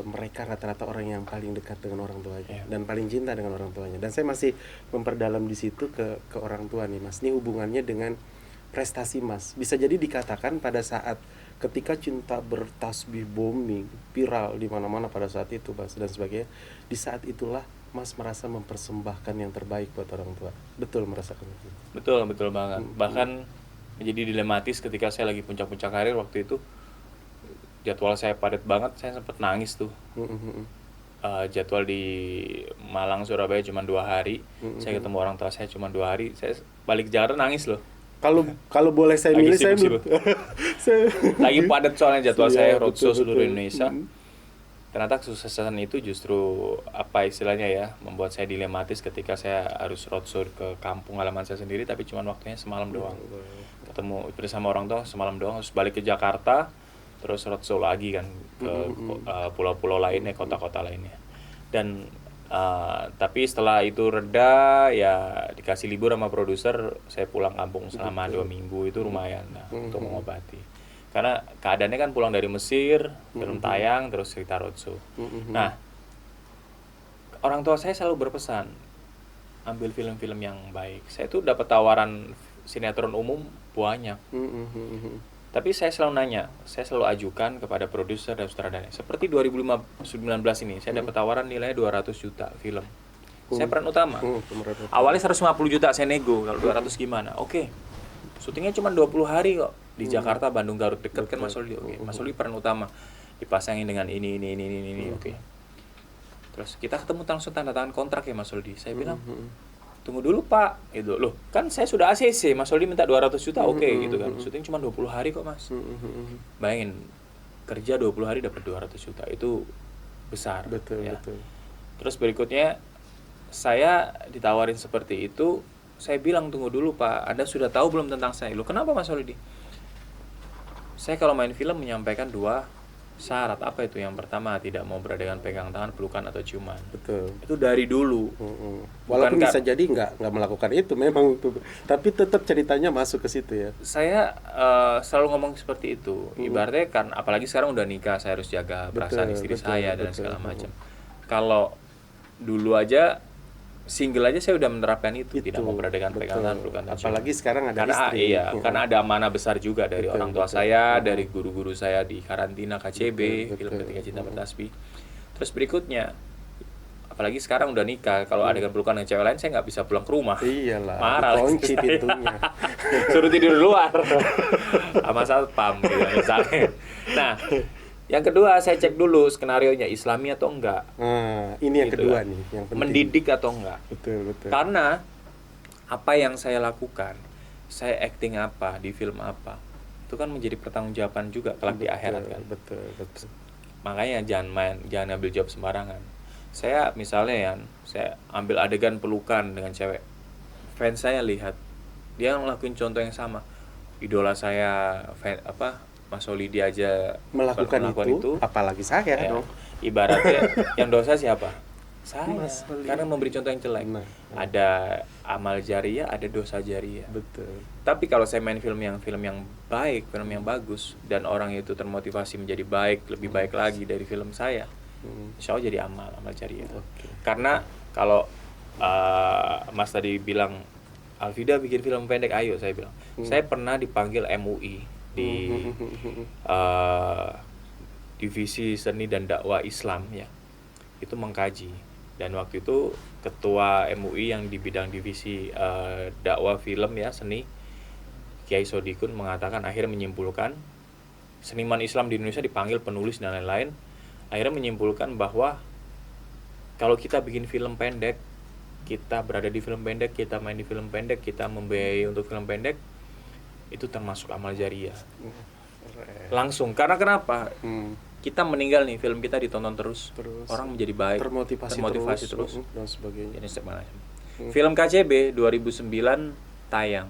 mereka rata-rata orang yang paling dekat dengan orang tuanya dan paling cinta dengan orang tuanya. Dan saya masih memperdalam di situ ke orang tua nih Mas. Ini hubungannya dengan prestasi Mas. Bisa jadi dikatakan pada saat ketika Cinta Bertasbih booming, viral di mana-mana pada saat itu Mas dan sebagainya, di saat itulah Mas merasa mempersembahkan yang terbaik buat orang tua. Betul merasakan itu?
Betul banget. Bahkan menjadi dilematis ketika saya lagi puncak-puncak karir waktu itu. Jadwal saya padat banget, saya sempat nangis tuh. Jadwal di Malang, Surabaya cuma 2 hari. Saya ketemu orang tua saya cuma 2 hari. Saya balik Jakarta nangis loh.
Kalau boleh saya milih, saya
lagi padat soalnya jadwal saya roadshow seluruh Indonesia. Ternyata kesuksesan itu justru apa istilahnya ya, membuat saya dilematis ketika saya harus roadshow ke kampung halaman saya sendiri, tapi cuma waktunya semalam doang. Ketemu bersama orang tua semalam doang, harus balik ke Jakarta. Terus roadshow lagi kan ke pulau-pulau lainnya, kota-kota lainnya. Dan tapi setelah itu reda ya dikasih libur sama produser, saya pulang kampung selama 2 minggu. Itu lumayan untuk mengobati. Karena keadaannya kan pulang dari Mesir, film tayang, terus cerita roadshow. Nah, orang tua saya selalu berpesan, ambil film-film yang baik. Saya tuh dapat tawaran sinetron umum banyak. Tapi saya selalu nanya, saya selalu ajukan kepada produser dan sutradara. Seperti 2019 ini, saya dapat tawaran nilainya 200 juta film. Saya peran utama. Awalnya 150 juta saya nego, kalau 200 gimana? Oke. Syutingnya cuma 20 hari kok. Di Jakarta, Bandung, Garut, deket kan Mas Oli. Oke. Mas Oli peran utama. Dipasangin dengan ini. Oke. Terus kita ketemu langsung tanda tangan kontrak ya Mas Soldi. Saya bilang, tunggu dulu Pak, gitu loh. Kan saya sudah ACC, Mas Soldi minta 200 juta, oke gitu kan. Syuting cuma 20 hari kok Mas. Bayangin, kerja 20 hari dapat 200 juta, itu besar.
Betul,
ya.
betul.
Terus berikutnya, saya ditawarin seperti itu, saya bilang tunggu dulu Pak, Anda sudah tahu belum tentang saya? Loh kenapa Mas Soldi? Saya kalau main film menyampaikan 2 syarat. Apa itu? Yang pertama, tidak mau berada dengan pegang tangan, pelukan atau ciuman.
Betul.
Itu dari dulu.
Walaupun bisa jadi nggak melakukan itu, memang itu, tapi tetap ceritanya masuk ke situ ya.
Saya selalu ngomong seperti itu. Ibaratnya kan, apalagi sekarang udah nikah, saya harus jaga perasaan istri saya dan segala macam. Kalau dulu aja single aja saya udah menerapkan itu, tidak mau berada dengan pegangan, pelukan atau ciuman.
Apalagi sekarang ada
Karena
istri.
iya, karena ada amanah besar juga dari orang tua saya, dari guru-guru saya di karantina KCB, film Ketika Cinta Bertasbih. Terus berikutnya, apalagi sekarang udah nikah, kalau adegan pelukan dengan cewek lain saya nggak bisa pulang ke rumah.
Iyalah,
marah
kunci pintunya.
Suruh tidur luar sama satpam gitu misalnya. Nah, yang kedua saya cek dulu skenarionya Islami atau enggak.
Nah, ini yang
Gitu
kedua
kan.
nih, yang penting.
Mendidik atau enggak.
Betul.
Karena apa yang saya lakukan, saya acting apa di film apa, itu kan menjadi pertanggungjawaban juga kelak di akhirat kan.
Betul.
Makanya jangan ambil job sembarangan. Saya misalnya ya, saya ambil adegan pelukan dengan cewek, fans saya lihat dia ngelakuin contoh yang sama, idola saya Mas Solidi aja
melakukan itu, apalagi saya
ya,
dong.
ibaratnya yang dosa siapa? Saya,
Mas Solidi.
karena memberi contoh yang jelek. Ada amal jariah, ada dosa jariah.
Betul.
Tapi kalau saya main film yang baik, film yang bagus, dan orang itu termotivasi menjadi baik, lebih baik lagi dari film saya, insya Allah jadi amal jariah. Karena kalau Mas tadi bilang Alfida bikin film pendek, ayo saya bilang. Saya pernah dipanggil MUI di divisi seni dan dakwah Islam ya, itu mengkaji, dan waktu itu ketua MUI yang di bidang divisi dakwah film ya, seni, Kiai Sodikun mengatakan, akhirnya menyimpulkan seniman Islam di Indonesia dipanggil, penulis dan lain-lain, akhirnya menyimpulkan bahwa kalau kita bikin film pendek, kita berada di film pendek, kita main di film pendek, kita membiayai untuk film pendek, itu termasuk amal jariah. Langsung. Karena kenapa? Kita meninggal nih, film kita ditonton terus. Orang menjadi baik, termotivasi terus
dan sebagainya.
Film KCB 2009 tayang.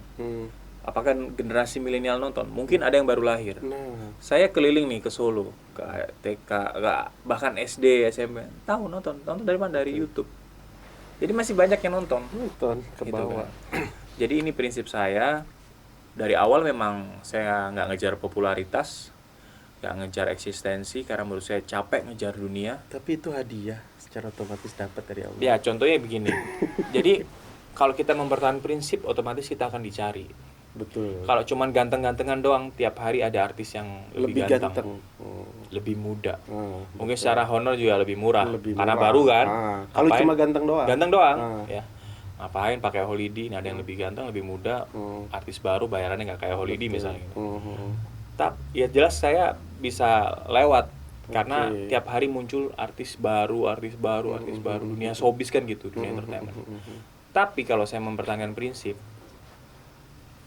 Apakah generasi milenial nonton? Mungkin ada yang baru lahir. Saya keliling nih ke Solo, ke TK, bahkan SD, SMP. Nonton dari mana? Dari YouTube. Jadi masih banyak yang nonton
Ke bawah.
Jadi ini prinsip saya. Dari awal memang saya nggak ngejar popularitas, nggak ngejar eksistensi, karena menurut saya capek ngejar dunia.
Tapi itu hadiah, secara otomatis dapat dari Allah.
Ya contohnya begini. Jadi kalau kita mempertahankan prinsip, otomatis kita akan dicari.
Betul.
Kalau cuman ganteng-gantengan doang, tiap hari ada artis yang lebih ganteng. Lebih muda. Mungkin secara honor juga lebih murah. Karena baru kan.
Kalau cuma ganteng doang.
Ganteng doang. Ya. Ngapain pakai Holidi? Ada yang lebih ganteng, lebih muda, artis baru bayarannya nggak kayak Holidi misalnya. Ya jelas saya bisa lewat karena tiap hari muncul artis baru, dunia showbiz kan gitu, dunia entertainment. Tapi kalau saya mempertahankan prinsip,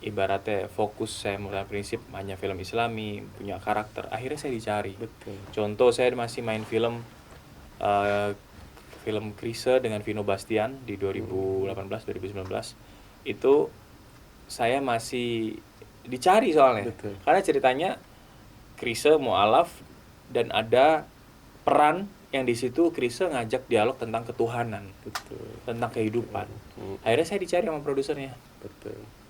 ibaratnya fokus saya mempertahankan prinsip hanya film Islami, punya karakter, akhirnya saya dicari. Contoh, saya masih main film Krisye dengan Vino Bastian di 2018-2019 itu saya masih dicari soalnya. Karena ceritanya Krisye mu'alaf dan ada peran yang di situ Krisye ngajak dialog tentang ketuhanan, tentang kehidupan. Akhirnya saya dicari sama produsernya.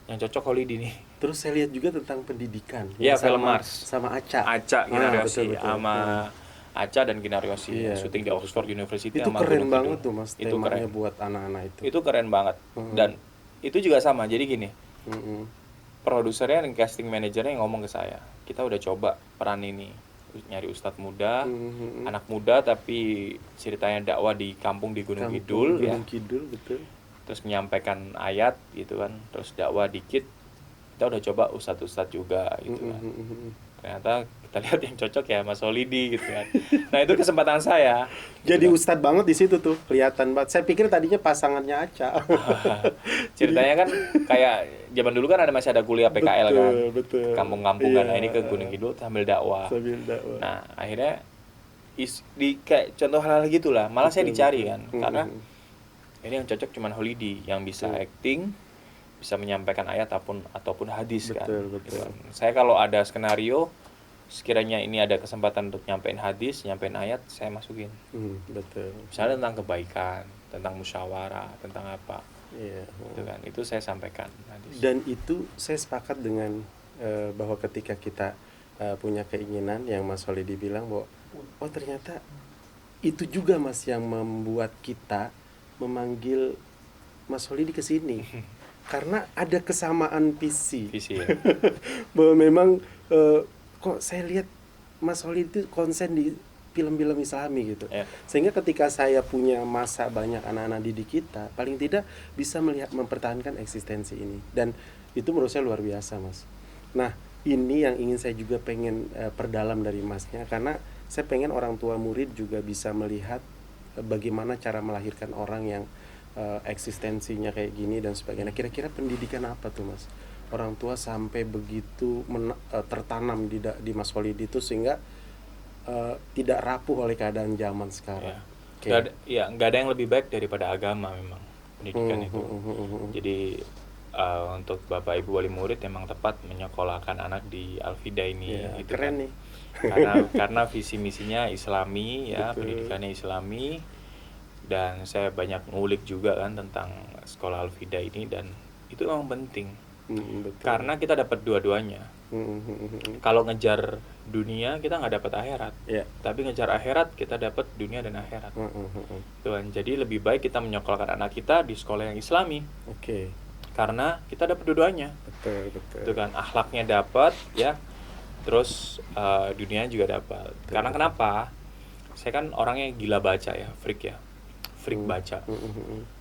Yang cocok Holidi nih.
Terus saya lihat juga tentang pendidikan.
Iya, film Mars
sama Aca.
Ginaryosi sama Aca dan Ginaryosi, syuting di Oxford University.
Itu keren banget tuh Mas,
itu
temanya
keren
buat anak-anak itu.
Itu keren banget. Dan itu juga sama, jadi gini, produsernya dan casting manajernya yang ngomong ke saya, kita udah coba peran ini, nyari ustadz muda, anak muda tapi ceritanya dakwah di kampung di Gunung Kidul,
betul.
Terus menyampaikan ayat gitu kan, terus dakwah dikit, kita udah coba ustadz juga gitu kan. ternyata kita lihat yang cocok ya Mas Holidi gitu kan. Nah itu kesempatan saya.
Jadi ustadz banget di situ tuh, kelihatan banget. Saya pikir tadinya pasangannya Aca.
Ceritanya kan kayak zaman dulu kan masih ada kuliah PKL kan,
betul.
kampung-kampungan. Nah
Iya.
ini ke Gunung Kidul sambil dakwah.
Sambil dakwah.
Nah akhirnya di kayak contoh hal-hal gitulah, malah saya dicari kan, karena ini yang cocok cuman Holidi yang bisa acting, bisa menyampaikan ayat ataupun hadis kan.
Betul.
Gitu kan. Saya kalau ada skenario, sekiranya ini ada kesempatan untuk nyampein hadis, nyampein ayat, saya masukin.
Betul.
Misalnya tentang kebaikan, tentang musyawarah, tentang apa.
Iya.
Gitu kan. Itu saya sampaikan hadis.
Dan itu saya sepakat dengan bahwa ketika kita punya keinginan yang Mas Holidi bilang bahwa oh ternyata itu juga Mas yang membuat kita memanggil Mas Holidi ke sini. Karena ada kesamaan visi
ya.
bahwa memang kok saya lihat Mas Holidi itu konsen di film-film Islami gitu. Sehingga ketika saya punya masa banyak anak-anak didik kita, paling tidak bisa melihat mempertahankan eksistensi ini. Dan itu menurut saya luar biasa Mas. Nah ini yang ingin saya juga pengen perdalam dari Masnya, karena saya pengen orang tua murid juga bisa melihat bagaimana cara melahirkan orang yang eksistensinya kayak gini dan sebagainya. Kira-kira pendidikan apa tuh Mas? Orang tua sampai begitu tertanam di Mas Holidi itu sehingga tidak rapuh oleh keadaan zaman sekarang.
Nggak ada yang lebih baik daripada agama memang pendidikan itu. Jadi untuk Bapak Ibu wali murid memang tepat menyekolahkan anak di Al-Fida ini. Gitu
keren
kan.
nih.
Karena visi misinya Islami ya, pendidikannya Islami. Dan saya banyak ngulik juga kan tentang sekolah Al-Fida ini, dan itu memang penting. Karena kita dapat dua-duanya. Kalau ngejar dunia kita nggak dapat akhirat, tapi ngejar akhirat kita dapat dunia dan akhirat. Tuhan, jadi lebih baik kita menyekolahkan anak kita di sekolah yang Islami. Karena kita dapat dua-duanya.
Betul.
Itu kan akhlaknya dapat ya, terus dunia juga dapat. Karena kenapa? Saya kan orangnya gila baca ya, freak baca.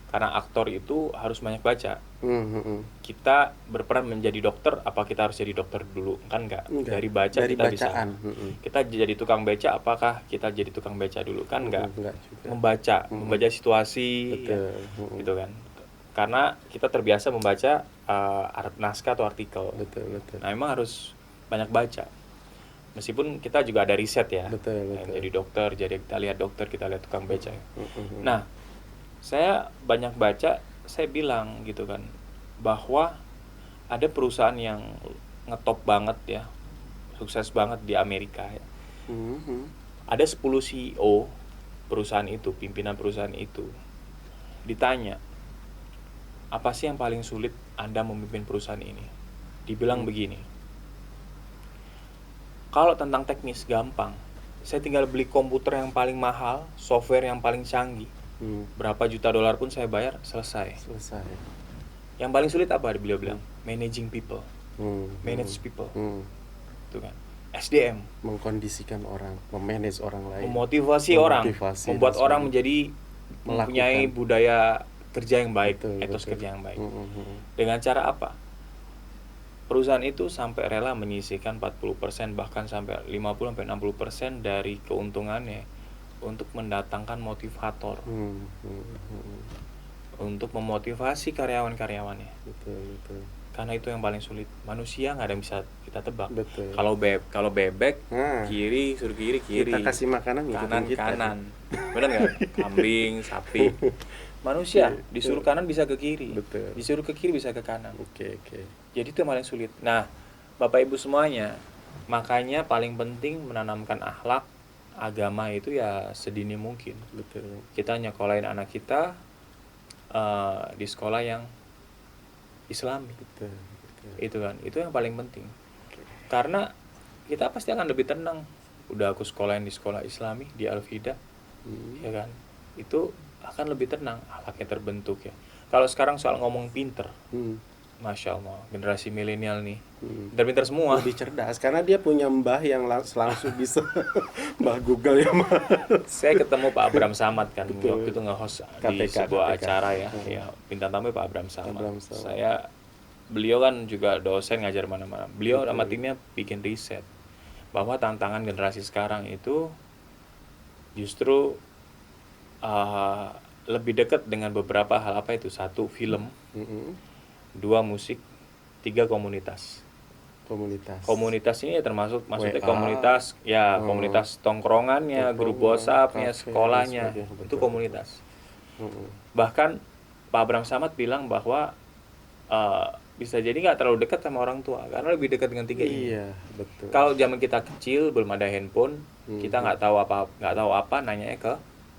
Karena aktor itu harus banyak baca. Kita berperan menjadi dokter, apa kita harus jadi dokter dulu? Kan enggak. Dari baca
dari
kita
bacaan.
bisa. Kita jadi tukang beca, apakah kita jadi tukang beca dulu? Kan enggak.
Juga.
Membaca situasi.
Betul.
Gitu kan. Karena kita terbiasa membaca naskah atau artikel.
Betul.
Nah, memang harus banyak baca. Meskipun kita juga ada riset ya.
Betul.
Jadi dokter, jadi kita lihat dokter, kita lihat tukang beca. Nah, saya banyak baca, saya bilang gitu kan, bahwa ada perusahaan yang ngetop banget ya, sukses banget di Amerika ya. Ada 10 CEO perusahaan itu, pimpinan perusahaan itu, ditanya, apa sih yang paling sulit Anda memimpin perusahaan ini? Dibilang begini, kalau tentang teknis gampang, saya tinggal beli komputer yang paling mahal, software yang paling canggih, berapa juta dolar pun saya bayar, selesai. Yang paling sulit apa? Beliau bilang, managing people, manage people, itu kan, SDM,
mengkondisikan orang, memanage orang lain,
memotivasi orang, membuat orang menjadi mempunyai budaya kerja yang baik, etos kerja yang baik. Dengan cara apa? Perusahaan itu sampai rela menyisihkan 40%, bahkan sampai 50-60% dari keuntungannya untuk mendatangkan motivator, untuk memotivasi karyawan-karyawannya.
Betul.
Karena itu yang paling sulit. Manusia nggak ada yang bisa kita tebak.
Betul.
Kalau bebek kiri suruh kiri.
Kita kasih makanan
kanan. Benar nggak? Kambing, sapi. Manusia disuruh kanan bisa ke kiri.
Betul.
Disuruh ke kiri bisa ke kanan.
Oke.
Jadi itu yang paling sulit. Nah, Bapak Ibu semuanya, makanya paling penting menanamkan akhlak agama itu ya sedini mungkin.
Betul.
Kita nyekolahin anak kita di sekolah yang Islami.
Betul.
Itu kan, itu yang paling penting. Karena kita pasti akan lebih tenang. Udah aku sekolahin di sekolah Islami di Al-Fida, ya kan? Itu akan lebih tenang, akhlaknya terbentuk ya. Kalau sekarang soal ngomong pinter, Masya Allah, generasi milenial nih, pinter-pinter semua.
Lebih cerdas, karena dia punya mbah yang langsung bisa, mbah Google ya.
Saya ketemu Pak Abram Samad kan, waktu itu nge-host di sebuah acara ya, bintang tamu Pak Abram Samad. Beliau kan juga dosen ngajar mana-mana. Beliau sama timnya bikin riset. bahwa tantangan generasi sekarang itu justru lebih dekat dengan beberapa hal. Apa itu? 1, film. 2, musik. 3, komunitas. Komunitas ini ya termasuk maksudnya
WA,
komunitas ya, komunitas tongkrongannya, grup WhatsApp-nya,
kafe,
sekolahnya,
dan sebagainya.
itu komunitas. Bahkan Pak Abraham Samad bilang bahwa bisa jadi nggak terlalu dekat sama orang tua karena lebih dekat dengan 3 ini.
Iya, betul.
Kalau zaman kita kecil belum ada handphone, kita nggak tahu apa nanyanya ke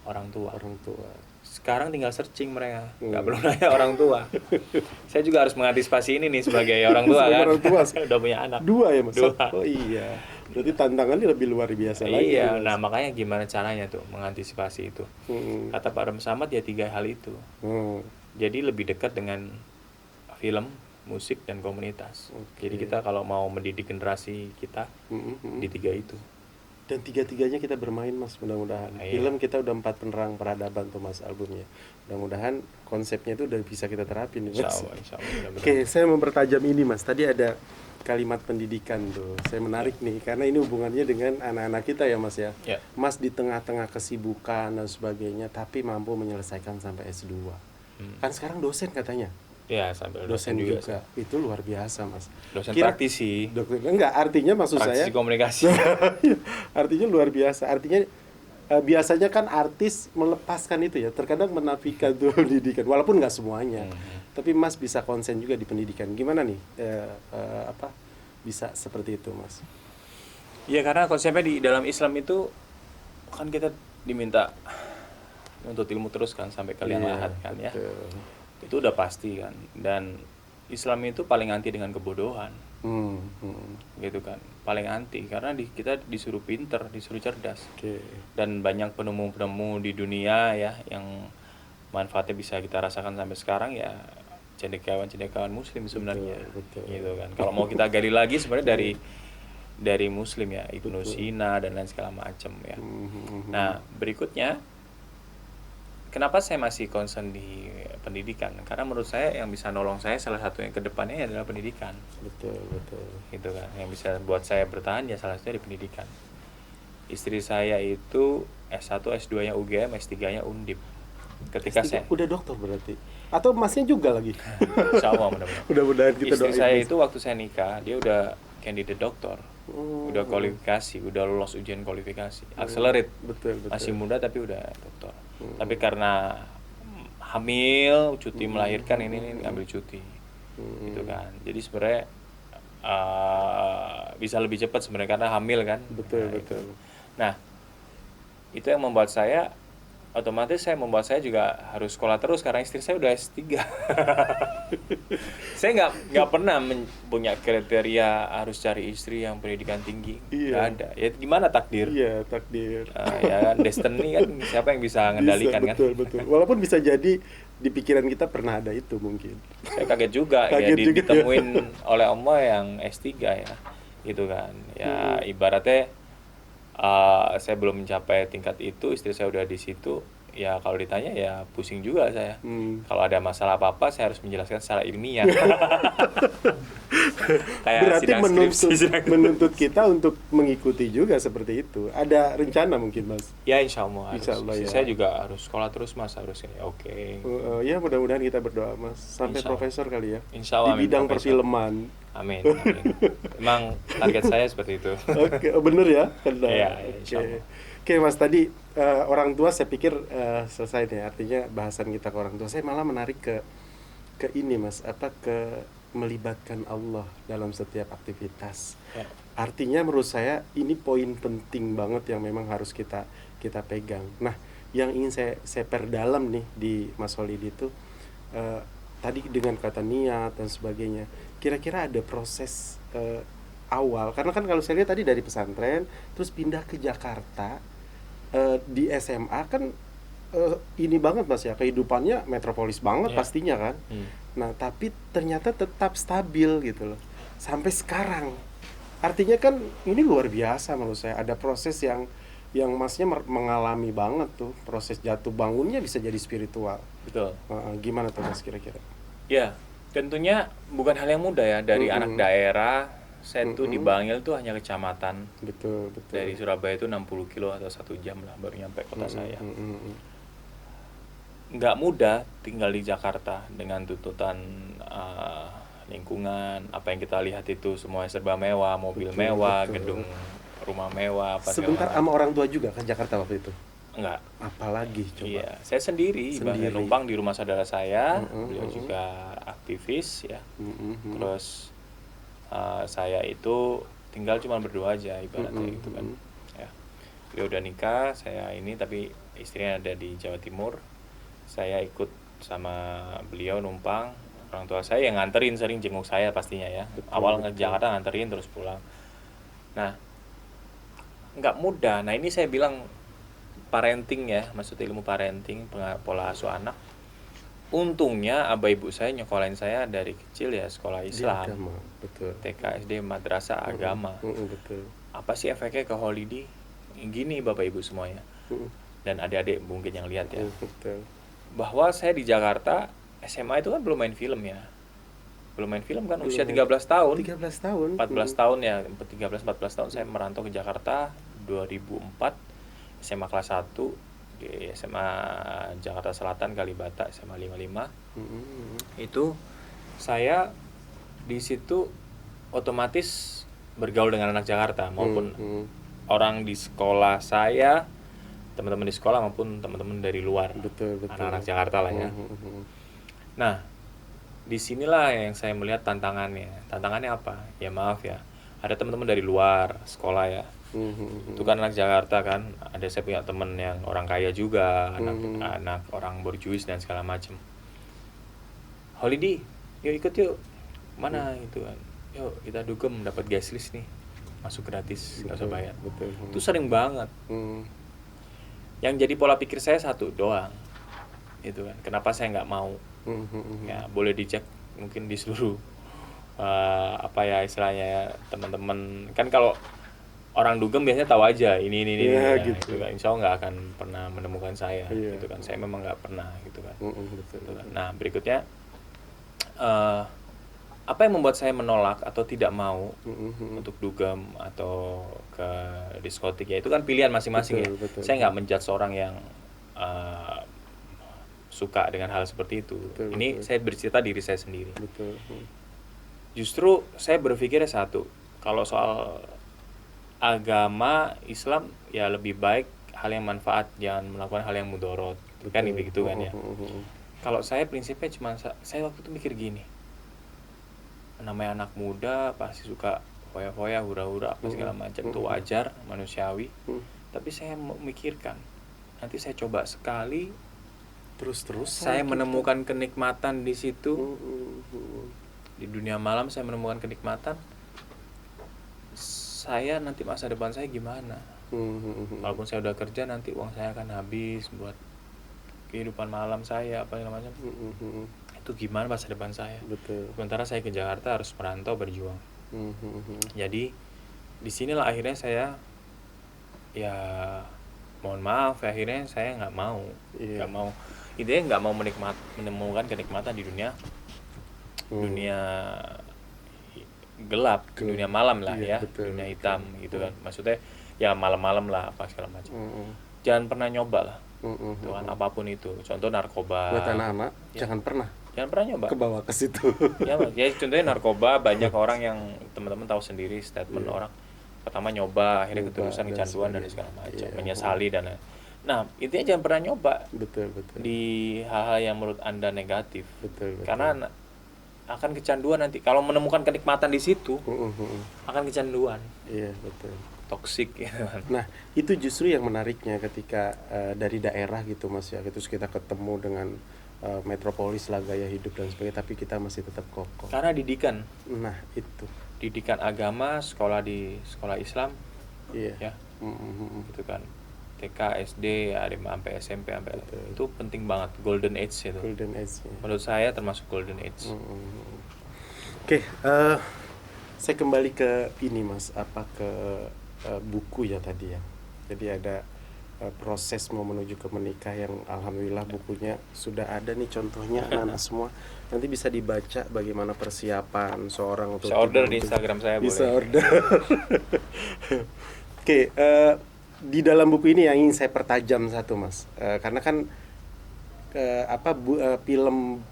orang tua. Sekarang tinggal searching mereka, nggak perlu nanya orang tua. Saya juga harus mengantisipasi ini nih sebagai orang tua kan.
Orang tua
udah punya anak.
2 ya Mas?
2.
Oh iya. Berarti tantangannya lebih luar biasa lagi.
Iya,
Mas.
nah makanya gimana caranya tuh mengantisipasi itu. Kata Pak Abraham Samad ya 3 hal itu. Jadi lebih dekat dengan film, musik, dan komunitas. Jadi kita kalau mau mendidik generasi kita di 3 itu.
Dan 3-tiganya kita bermain Mas, mudah-mudahan. Film kita udah 4 penerang peradaban tuh Mas albumnya. Mudah-mudahan konsepnya itu udah bisa kita terapin nih Mas.
Insya Allah.
Oke, saya mempertajam ini Mas. Tadi ada kalimat pendidikan tuh. Saya menarik nih karena ini hubungannya dengan anak-anak kita ya Mas ya. Mas di tengah-tengah kesibukan dan sebagainya tapi mampu menyelesaikan sampai S2. Kan sekarang dosen katanya.
Ya, sambil
Dosen juga. Itu luar biasa Mas.
Dosen praktisi.
Enggak, artinya maksud
praktisi
saya
komunikasi.
artinya luar biasa. Artinya biasanya kan artis melepaskan itu ya, terkadang menafikan tuh pendidikan walaupun nggak semuanya. Tapi Mas bisa konsen juga di pendidikan. Gimana nih bisa seperti itu Mas?
Iya, karena konsepnya di dalam Islam itu kan kita diminta untuk ilmu terus kan sampai ke liang lahat kan ya. Itu udah pasti kan. Dan Islam itu paling anti dengan kebodohan. Gitu kan. Paling anti karena kita disuruh pinter, disuruh cerdas. Dan banyak penemu-penemu di dunia ya yang manfaatnya bisa kita rasakan sampai sekarang ya cendekiawan muslim sebenarnya.
Betul.
Gitu kan. Kalau mau kita gali lagi sebenarnya dari muslim ya, Ibnu Sina dan lain segala macam ya. Nah, berikutnya kenapa saya masih concern di pendidikan? Karena menurut saya yang bisa nolong saya salah satunya ke depannya adalah pendidikan. Betul. Gitu kan. Yang bisa buat saya bertahan ya salah satunya di pendidikan. Istri saya itu S1, S2-nya UGM, S3-nya Undip. Ketika
S3
saya
udah dokter berarti. Atau Masnya juga lagi?
Sama mudah-mudahan.
Mudah-mudahan kita
Istri
doain.
saya itu waktu saya nikah, dia udah candidate doktor. Udah kualifikasi, udah lolos ujian kualifikasi. Accelerate.
Betul.
Masih muda tapi udah doktor. Tapi karena hamil, cuti melahirkan ini ngambil cuti. Gitu kan. Jadi sebenarnya bisa lebih cepat sebenarnya karena hamil kan.
Betul.
Nah, itu yang membuat saya membuat saya juga harus sekolah terus karena istri saya udah S3. Saya nggak pernah punya kriteria harus cari istri yang pendidikan tinggi. Nggak ada. Ya gimana takdir?
Iya, takdir.
Ya kan, destiny kan siapa yang bisa ngendalikan kan?
Betul. Walaupun bisa jadi di pikiran kita pernah ada itu mungkin.
Saya kaget juga ditemuin oleh Allah yang S3 ya. Gitu kan. Ya ibaratnya saya belum mencapai tingkat itu, istri saya udah di situ. Ya kalau ditanya ya pusing juga saya. Kalau ada masalah apa-apa saya harus menjelaskan secara ilmiah. Kayak
berarti menuntut kita untuk mengikuti juga seperti itu. Ada rencana mungkin Mas?
Ya insya Allah.
Ya.
Saya juga harus sekolah terus Mas, harus ini. Oke.
Ya mudah-mudahan kita berdoa Mas sampai profesor kali ya.
Insya Allah.
Di bidang perfilman.
Amin. Emang target saya seperti itu.
Oke, bener ya?
Iya,
Oke Mas, tadi orang tua saya pikir selesai nih. Artinya bahasan kita ke orang tua. Saya malah menarik ke ini Mas, ke melibatkan Allah dalam setiap aktivitas. Artinya menurut saya ini poin penting banget yang memang harus kita pegang. Nah, yang ingin saya perdalam nih di Mas Holid itu tadi dengan kata niat dan sebagainya. Kira-kira ada proses awal, karena kan kalau saya lihat tadi dari pesantren terus pindah ke Jakarta, di SMA kan ini banget Mas ya, kehidupannya metropolis banget pastinya kan. Nah tapi ternyata tetap stabil gitu loh sampai sekarang. Artinya kan ini luar biasa menurut saya, ada proses yang Masnya mengalami banget tuh, proses jatuh bangunnya bisa jadi spiritual. Betul. Gimana tuh Mas kira-kira?
Ya, tentunya bukan hal yang mudah ya dari anak daerah Saya tuh di Bangil tuh hanya kecamatan.
Betul.
Dari Surabaya itu 60 kilo atau 1 jam lah baru nyampe kota saya. Nggak mudah tinggal di Jakarta dengan tuntutan lingkungan. Apa yang kita lihat itu semua serba mewah, mobil mewah, gedung rumah mewah.
Sebentar sama orang tua juga ke Jakarta waktu itu?
Enggak.
Apalagi coba?
Iya, saya sendiri. Numpang di rumah saudara saya. Beliau juga aktivis ya. Terus saya itu tinggal cuma berdua aja ibaratnya gitu kan. Ya. Beliau udah nikah, saya ini tapi istrinya ada di Jawa Timur. Saya ikut sama beliau numpang. Orang tua saya yang nganterin, sering jenguk saya pastinya ya. Awal ke Jakarta nganterin terus pulang. Nah, nggak mudah. Nah ini saya bilang parenting ya, maksud ilmu parenting, pola asuh anak. Untungnya abah ibu saya nyekolahin saya dari kecil ya sekolah Islam,
agama, betul.
TK, SD, madrasah, agama.
Betul.
Apa sih efeknya ke holiday? Gini bapak ibu semuanya, dan adik-adik mungkin yang lihat ya,
betul.
Bahwa saya di Jakarta SMA itu kan belum main film ya, usia 13 tahun,
13 tahun,
14 tahun ya, 13-14 tahun saya merantau ke Jakarta 2004. SMA kelas 1 di SMA Jakarta Selatan Kalibata, SMA 55. Itu saya di situ otomatis bergaul dengan anak Jakarta maupun orang di sekolah saya, teman-teman di sekolah maupun teman-teman dari luar.
Betul.
Anak-anak Jakarta lah ya. Nah, disinilah yang saya melihat tantangannya. Tantangannya apa? Ya maaf ya, ada teman-teman dari luar sekolah ya. Itu kan anak Jakarta kan, ada saya punya temen yang orang kaya juga, anak orang borjuis dan segala macam. Holiday, yuk ikut yuk, mana gitu kan, yuk kita dugem dapat guest list nih, masuk gratis, nggak usah bayar. Itu sering banget. Yang jadi pola pikir saya satu doang, itu kan, kenapa saya nggak mau? Ya boleh dicek mungkin di seluruh apa ya istilahnya ya, teman-teman kan kalau orang dugem biasanya tahu aja ini ya, gitu kan. Insya Allah nggak akan pernah menemukan saya gitu kan. Saya memang nggak pernah gitu kan. Gitu kan. Nah berikutnya apa yang membuat saya menolak atau tidak mau untuk dugem atau ke diskotik ya itu kan pilihan masing-masing ya. Saya nggak menjudge seorang yang suka dengan hal seperti itu. Ini saya bercerita diri saya sendiri. Justru saya berpikirnya satu, kalau soal agama Islam ya lebih baik hal yang manfaat, jangan melakukan hal yang mudorot, kan begitu kan ya. Kalau saya prinsipnya cuma saya waktu itu mikir gini, namanya anak muda pasti suka foya-foya, hura-hura apa segala macam, itu wajar, manusiawi. Tapi saya memikirkan nanti saya coba sekali,
terus
saya menemukan kenikmatan di situ. Di dunia malam saya menemukan kenikmatan. Saya nanti masa depan saya gimana? Walaupun saya udah kerja, nanti uang saya akan habis buat kehidupan malam saya apa segala macam. Itu gimana masa depan saya? Sementara saya ke Jakarta harus merantau berjuang. Jadi disinilah akhirnya saya ya mohon maaf akhirnya saya nggak mau, intinya nggak mau menemukan kenikmatan di dunia gelap, dunia malam lah ya, dunia hitam gitu kan, maksudnya ya malam-malam lah apa segala macam. Jangan pernah nyoba lah, itu kan apapun itu, contoh narkoba.
Buat anak-anak jangan pernah
nyoba
ke bawah ke situ.
Ya contohnya narkoba, banyak orang yang teman-teman tahu sendiri statement orang pertama nyoba akhirnya keterusan kecanduan dan segala macam, menyesali dan nah intinya jangan pernah nyoba di hal-hal yang menurut Anda negatif, karena akan kecanduan nanti kalau menemukan kenikmatan di situ akan kecanduan. Toksik ya.
Nah itu justru yang menariknya ketika dari daerah gitu mas ya, terus kita ketemu dengan metropolis lah gaya hidup dan sebagainya, tapi kita masih tetap kokoh
karena didikan.
Nah itu
didikan agama, sekolah di sekolah Islam ya gitu kan, TK, SD, sampai SMP, sampai itu penting banget, golden age itu. Menurut saya termasuk golden age.
Oke, saya kembali ke ini mas, ke buku ya tadi ya. Jadi ada proses mau menuju ke menikah yang alhamdulillah bukunya sudah ada nih contohnya anak-anak semua. Nanti bisa dibaca bagaimana persiapan seorang untuk
Bisa order di Instagram saya
bisa
boleh.
order. Oke, di dalam buku ini yang ingin saya pertajam satu Mas, karena kan film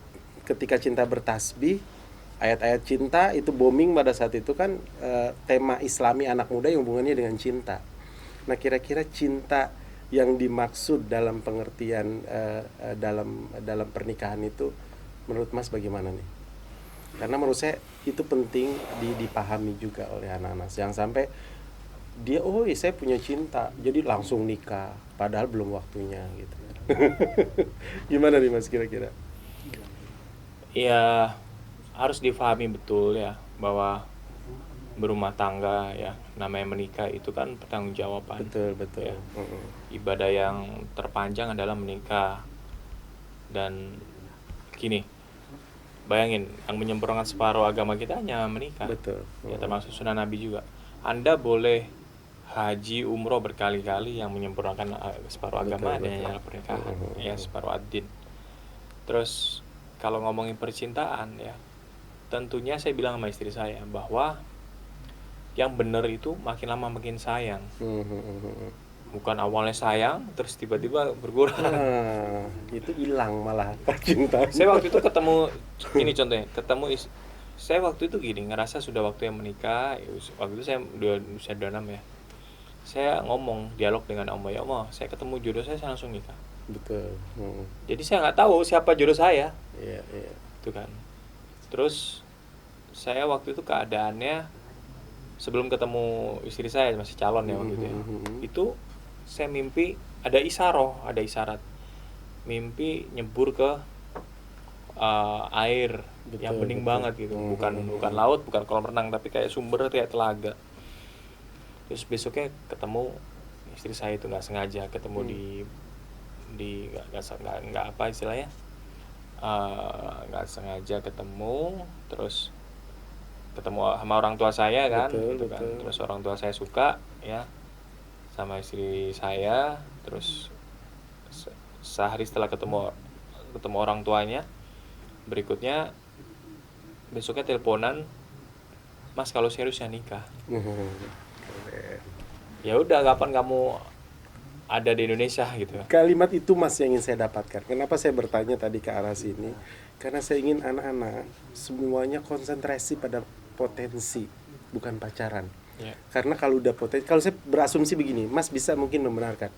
Ketika Cinta Bertasbih, ayat-ayat cinta itu booming pada saat itu kan, tema Islami anak muda yang hubungannya dengan cinta. Nah, kira-kira cinta yang dimaksud dalam pengertian dalam pernikahan itu menurut Mas bagaimana nih? Karena menurut saya itu penting dipahami juga oleh anak-anak. Jangan sampai dia saya punya cinta, jadi langsung nikah padahal belum waktunya gitu. Gimana nih Mas kira-kira?
Ya harus difahami betul ya bahwa berumah tangga ya namanya menikah itu kan pertanggungjawaban.
Betul.
Ya. Ibadah yang terpanjang adalah menikah. Dan gini, bayangin yang menyempurnakan separuh agama kita hanya menikah.
Betul.
Ya termasuk sunnah Nabi juga. Anda boleh haji umroh berkali-kali, yang menyempurnakan separuh agama hanya pernikahan, ya separuh ad-din. Terus kalau ngomongin percintaan ya, tentunya saya bilang sama istri saya bahwa yang benar itu makin lama makin sayang. Bukan awalnya sayang terus tiba-tiba berkurang.
Itu hilang malah cinta.
Saya waktu itu ketemu, ini contohnya, saya waktu itu gini, ngerasa sudah waktu yang menikah. Waktu itu saya usia 26 ya. Saya ngomong dialog dengan Allah, ya Allah, saya ketemu jodoh saya langsung nikah.
Betul.
Jadi saya nggak tahu siapa jodoh saya.
Iya.
Itu kan. Terus saya waktu itu keadaannya sebelum ketemu istri saya, masih calon ya waktu itu ya. Itu saya mimpi ada isyarat. Mimpi nyebur ke air yang bening banget gitu. Bukan laut, bukan kolam renang, tapi kayak sumber, kayak telaga. Terus besoknya ketemu istri saya itu nggak sengaja ketemu di nggak apa istilahnya, nggak sengaja ketemu, terus ketemu sama orang tua saya kan. Gitu kan. Terus orang tua saya suka ya sama istri saya. Terus sehari setelah ketemu orang tuanya, berikutnya besoknya teleponan, Mas kalau serius ya nikah. Ya udah, kapan kamu ada di Indonesia gitu.
Kalimat itu Mas yang ingin saya dapatkan. Kenapa saya bertanya tadi ke arah sini? Karena saya ingin anak-anak semuanya konsentrasi pada potensi, bukan pacaran.
Ya.
Karena kalau udah potensi, kalau saya berasumsi begini, Mas bisa mungkin membenarkan.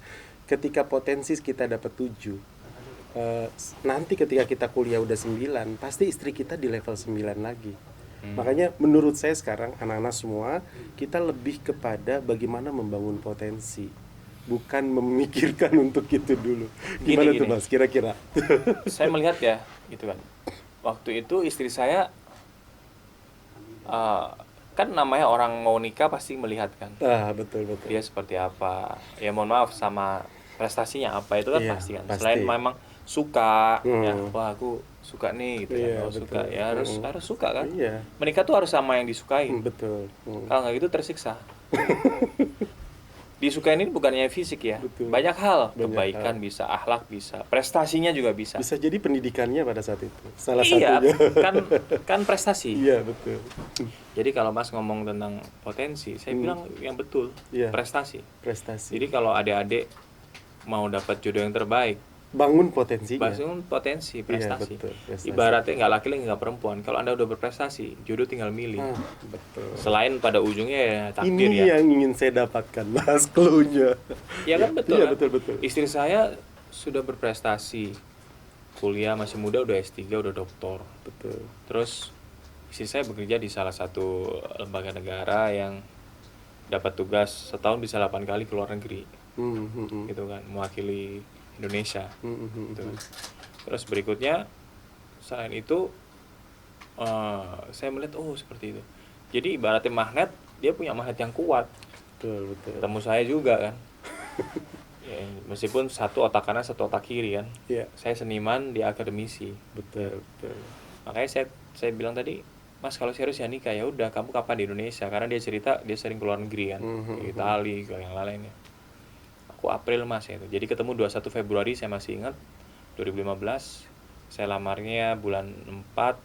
Ketika potensi kita dapat 7, nanti ketika kita kuliah udah 9, pasti istri kita di level 9 lagi. Makanya menurut saya sekarang anak-anak semua kita lebih kepada bagaimana membangun potensi, bukan memikirkan untuk itu dulu. Gimana tuh Mas kira-kira?
Saya melihat ya gitu kan, waktu itu istri saya kan namanya orang mau nikah pasti melihat kan.
Betul.
Dia seperti apa, ya mohon maaf, sama prestasinya apa itu kan pasti kan. Selain memang suka ya, wah aku suka nih gitu kan. Suka ya harus suka kan. Menikah tuh harus sama yang disukai.
Betul.
Kalau nggak gitu tersiksa. Disukain ini bukannya fisik ya.
Betul.
Banyak hal, kebaikan bisa, akhlak bisa, prestasinya juga bisa.
Bisa jadi pendidikannya pada saat itu salah satunya.
kan prestasi.
Iya, betul.
Jadi kalau Mas ngomong tentang potensi, saya bilang yang betul, prestasi. Jadi kalau adik-adik mau dapat jodoh yang terbaik,
bangun potensinya.
Bangun potensi, prestasi.
Iya, betul, prestasi.
Ibaratnya nggak laki-laki nggak perempuan. Kalau Anda udah berprestasi, jodoh tinggal milih.
Betul.
Selain pada ujungnya ya takdir.
Ini yang ingin saya dapatkan, Mas, clue-nya.
Ya kan betul.
Iya,
kan?
betul.
Istri saya sudah berprestasi. Kuliah masih muda udah S3, udah doktor.
Betul.
Terus istri saya bekerja di salah satu lembaga negara yang dapat tugas setahun bisa 8 kali ke luar negeri. Gitu kan, mewakili Indonesia. Gitu. Terus berikutnya selain itu saya melihat seperti itu. Jadi ibaratnya magnet, dia punya magnet yang kuat.
Betul.
Ketemu saya juga kan. Ya, meskipun satu otak kanan satu otak kiri kan.
Iya.
Saya seniman, dia akademisi.
Betul.
Makanya saya bilang tadi, Mas kalau serius ya nikah, ya udah kamu kapan di Indonesia? Karena dia cerita dia sering keluar negeri kan, ke Itali, ke yang lainnya. aku April Mas ya itu. Jadi ketemu 21 Februari saya masih ingat 2015. Saya lamarnya bulan 4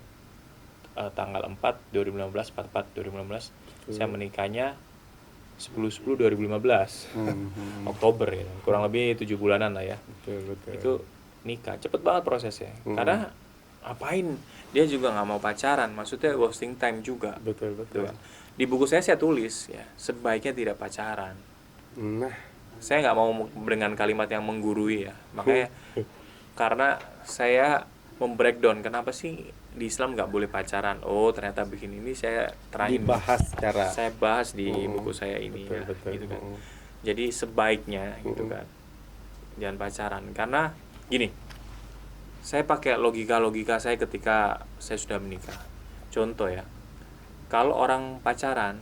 tanggal 4 2015 44 2015. Saya menikahnya 10/10/2015. Oktober ya. Kurang lebih 7 bulanan lah ya.
Betul.
Itu nikah. Cepet banget prosesnya. Karena apain? Dia juga nggak mau pacaran. Maksudnya wasting time juga.
Betul.
Gitu kan. Di buku saya tulis ya, sebaiknya tidak pacaran.
Nah,
Saya nggak mau dengan kalimat yang menggurui ya. Makanya karena saya membreakdown kenapa sih di Islam nggak boleh pacaran. Oh ternyata begini, ini saya terangin,
dibahas secara
saya bahas di buku saya ini ya, gitu kan. Jadi sebaiknya gitu kan jangan pacaran, karena gini, saya pakai logika saya ketika saya sudah menikah. Contoh ya, kalau orang pacaran,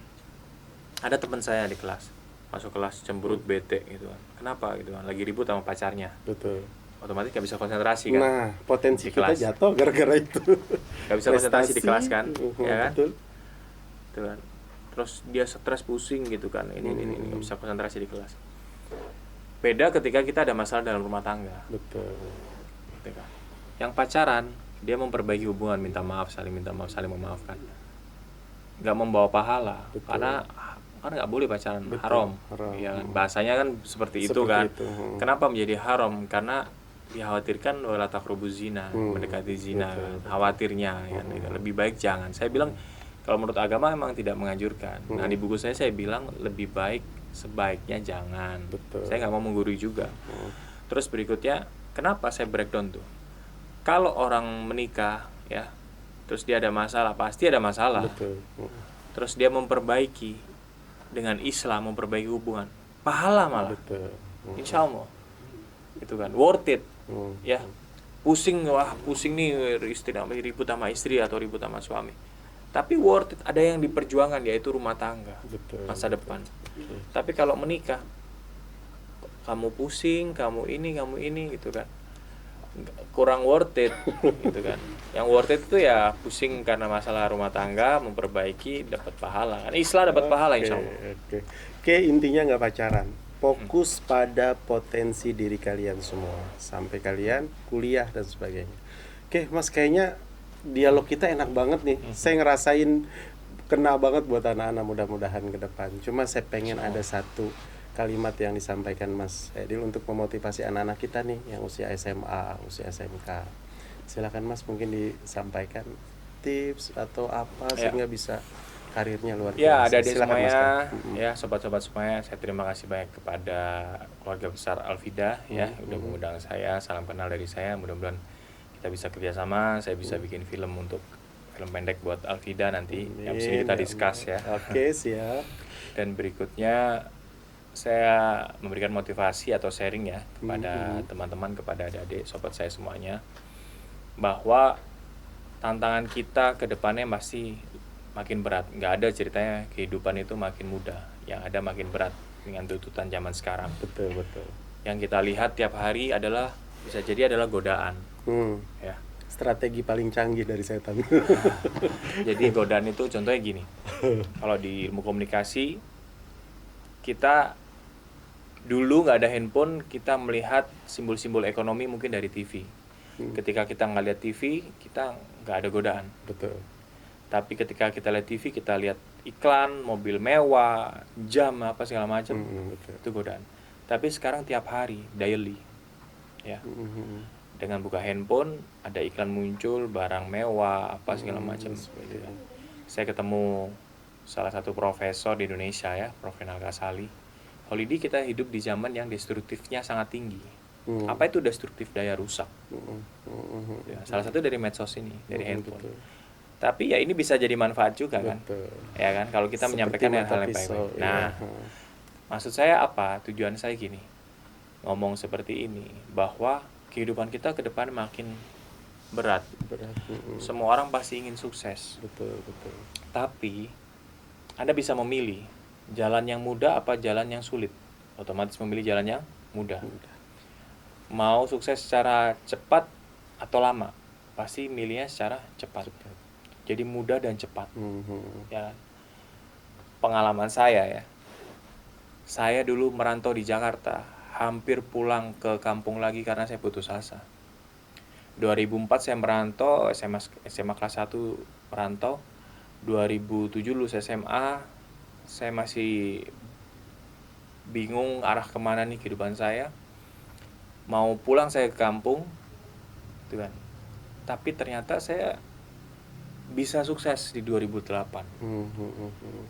ada teman saya di kelas masuk kelas cemberut, bete gitu kan. Kenapa gitu kan, lagi ribut sama pacarnya,
betul.
otomatis nggak bisa konsentrasi kan.
Nah, potensi
Di
kita
kelas.
jatuh gara-gara itu.
Nggak bisa konsentrasi di kelas kan, ya kan.
Betul.
Gitu kan. Terus dia stres, pusing gitu kan, ini nggak bisa konsentrasi di kelas. Beda ketika kita ada masalah dalam rumah tangga,
Betul.
gitu kan. Yang pacaran dia memperbaiki hubungan, minta maaf, saling memaafkan, nggak membawa pahala.
Betul.
Karena nggak boleh pacaran,
Betul,
haram.
haram.
Ya kan? Bahasanya kan seperti itu
Seperti
kan.
itu.
Kenapa menjadi haram? Karena dikhawatirkan wala taqrabuz zina, mendekati zina,
betul,
kan.
betul.
Khawatirnya kan. Lebih baik jangan. Saya bilang kalau menurut agama memang tidak menganjurkan. Nah di buku saya bilang lebih baik sebaiknya jangan.
Betul.
Saya nggak mau menggurui juga. Terus berikutnya, kenapa saya breakdown tuh? Kalau orang menikah ya, terus dia ada masalah, pasti ada masalah.
Betul.
Terus dia memperbaiki dengan Islam, memperbaiki hubungan, pahala malah.
Betul.
Insya Allah itu kan worth it. Ya pusing nih ribut sama istri atau ribut sama suami, tapi worth it, ada yang diperjuangkan yaitu rumah tangga,
Betul.
masa depan. Tapi kalau menikah kamu pusing, kamu ini gitu kan, kurang worth it gitu kan. Yang worth it itu ya pusing karena masalah rumah tangga, memperbaiki, dapat pahala kan. Islam dapat pahala insya Allah.
Oke, intinya nggak pacaran. Fokus pada potensi diri kalian semua sampai kalian kuliah dan sebagainya. Oke, Mas, kayaknya dialog kita enak banget nih. Saya ngerasain kena banget buat anak-anak, mudah-mudahan ke depan. Cuma saya pengen ada satu kalimat yang disampaikan Mas Edil untuk memotivasi anak-anak kita nih yang usia SMA, usia SMK. Silakan Mas, mungkin disampaikan tips atau apa sehingga bisa karirnya luar biasa.
Ya, ada di
Silakan, Mas.
semuanya, ya sobat-sobat semuanya, saya terima kasih banyak kepada keluarga besar Alfida ya, udah mengundang saya. Salam kenal dari saya, mudah-mudahan kita bisa kerjasama, saya bisa bikin film untuk film pendek buat Alfida nanti. Yang sini kita discuss ya.
Oke, siap.
Dan berikutnya saya memberikan motivasi atau sharing ya kepada teman-teman, kepada adik-adik, sobat saya semuanya, bahwa tantangan kita ke depannya pasti makin berat. Nggak ada ceritanya kehidupan itu makin mudah, yang ada makin berat dengan tuntutan zaman sekarang.
Betul.
Yang kita lihat tiap hari adalah bisa jadi adalah godaan. Ya.
Strategi paling canggih dari setan.
Jadi godaan itu contohnya gini. Kalau di ilmu komunikasi, kita dulu nggak ada handphone, kita melihat simbol-simbol ekonomi mungkin dari TV. Ketika kita nggak lihat TV, kita nggak ada godaan.
Betul.
Tapi ketika kita lihat TV, kita lihat iklan, mobil mewah, jam apa segala macam, itu godaan. Tapi sekarang tiap hari, daily, ya, dengan buka handphone, ada iklan muncul, barang mewah, apa segala macam. Gitu kan. Saya ketemu salah satu profesor di Indonesia ya, Prof. Renal Kasali. Holiday kita hidup di zaman yang destruktifnya sangat tinggi. Apa itu destruktif? Daya rusak. Ya, salah satu dari medsos ini, dari handphone.
Betul.
Tapi ya ini bisa jadi manfaat juga kan.
Betul.
Ya kan, kalau kita menyampaikan hal yang baik-baik. Nah, maksud saya apa? Tujuan saya gini. Ngomong seperti ini bahwa kehidupan kita ke depan makin berat. Semua orang pasti ingin sukses.
Betul.
Tapi Anda bisa memilih jalan yang mudah apa jalan yang sulit. Otomatis memilih jalan yang mudah. Mau sukses secara cepat atau lama, pasti milihnya secara cepat. Jadi mudah dan cepat. Ya. Pengalaman saya ya. Saya dulu merantau di Jakarta, hampir pulang ke kampung lagi karena saya putus asa. 2004 saya merantau, SMA kelas 1 merantau. 2007 lulus SMA, saya masih bingung arah kemana nih kehidupan saya. Mau pulang saya ke kampung, gitu kan. Tapi ternyata saya bisa sukses di 2008.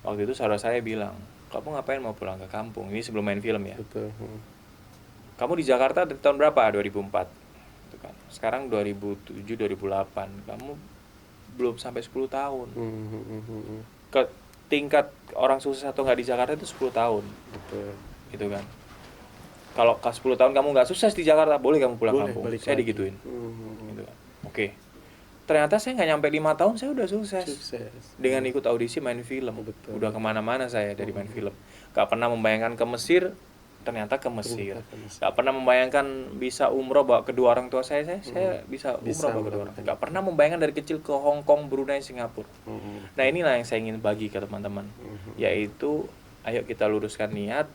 Waktu itu saudara saya bilang, kamu ngapain mau pulang ke kampung? Ini sebelum main film ya.
Betul.
Kamu di Jakarta dari tahun berapa? 2004. Gitu kan. Sekarang 2007, 2008. Kamu belum sampai 10 tahun. Ke tingkat orang sukses atau nggak di Jakarta itu 10 tahun.
Betul.
Gitu kan. Kalau ke 10 tahun kamu nggak sukses di Jakarta, boleh kamu pulang kampung. Saya
lagi.
digituin. Gitu kan. Oke. Ternyata saya nggak nyampe 5 tahun, saya udah sukses. Dengan ikut audisi main film.
Betul.
Udah kemana-mana saya dari main film. Gak pernah membayangkan ke Mesir, ternyata ke Mesir. Gak pernah membayangkan bisa umroh bawa kedua orang tua saya bisa umroh bawa kedua orang. Gak pernah membayangkan dari kecil ke Hong Kong, Brunei, Singapura. Nah inilah yang saya ingin bagi ke teman-teman. Yaitu, ayo kita luruskan niat,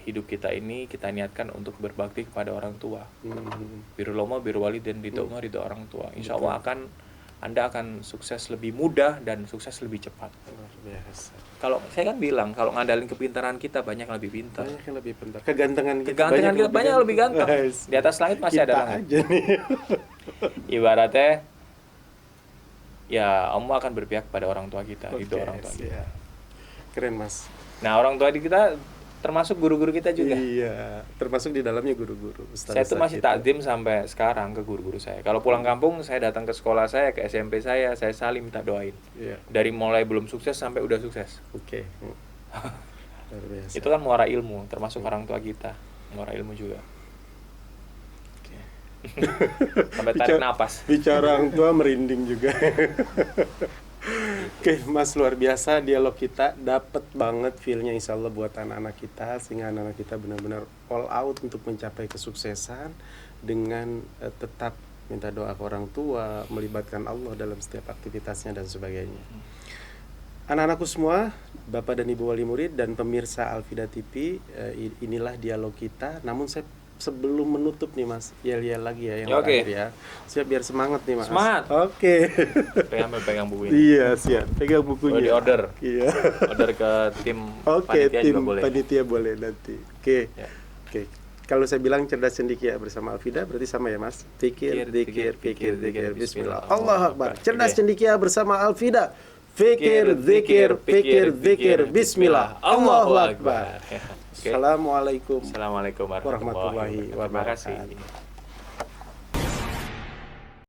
hidup kita ini kita niatkan untuk berbakti kepada orang tua. Birullah birwalid dan ridho orang tua. Insya Allah Anda akan sukses lebih mudah dan sukses lebih cepat.
Luar biasa.
Kalau saya kan bilang, kalau ngandalin kepintaran kita banyak yang lebih pintar.
Banyak yang lebih pintar. Kegantengan kita
Banyak yang lebih ganteng. Di atas langit masih ada langit.
Aja nih.
Ibaratnya, ya Allah akan berpihak pada orang tua kita, itu orang tua kita.
Keren Mas.
Nah orang tua kita termasuk guru-guru kita juga.
Iya, termasuk di dalamnya guru-guru.
Saya tuh masih takdim sampai sekarang ke guru-guru saya. Kalau pulang kampung, saya datang ke sekolah saya, ke SMP saya saling minta doain.
Iya.
Dari mulai belum sukses sampai udah sukses.
Oke. Luar biasa.
Itu kan muara ilmu, termasuk orang tua kita. Muara ilmu juga. Oke. Sampai tarik napas.
Bicara orang tua merinding juga. Oke, Mas, luar biasa dialog kita, dapat banget feel-nya insya Allah buat anak-anak kita, sehingga anak-anak kita benar-benar all out untuk mencapai kesuksesan dengan tetap minta doa ke orang tua, melibatkan Allah dalam setiap aktivitasnya dan sebagainya. Anak-anakku semua, Bapak dan Ibu wali murid dan pemirsa Al-Fida TV, inilah dialog kita. Namun saya sebelum menutup nih Mas, yel-yel lagi ya yang terakhir ya. Siap biar semangat nih Mas.
Semangat.
Oke.
Pegang buku ini.
Iya, siap. Pegang bukunya.
Boleh di order.
Iya.
Order ke tim
Oke,
panitia
tim
juga boleh.
panitia boleh nanti. Oke.
Ya.
Oke. Kalau saya bilang cerdas cendekia bersama Al-Fida berarti sama ya Mas? Pikir, zikir, bismillah. Allahu Akbar. Cerdas cendekia bersama Al-Fida. Fikir, zikir, bismillah. Allahu Akbar.
Oke.
Assalamualaikum
Assalamualaikum warahmatullahi wabarakatuh. Terima kasih.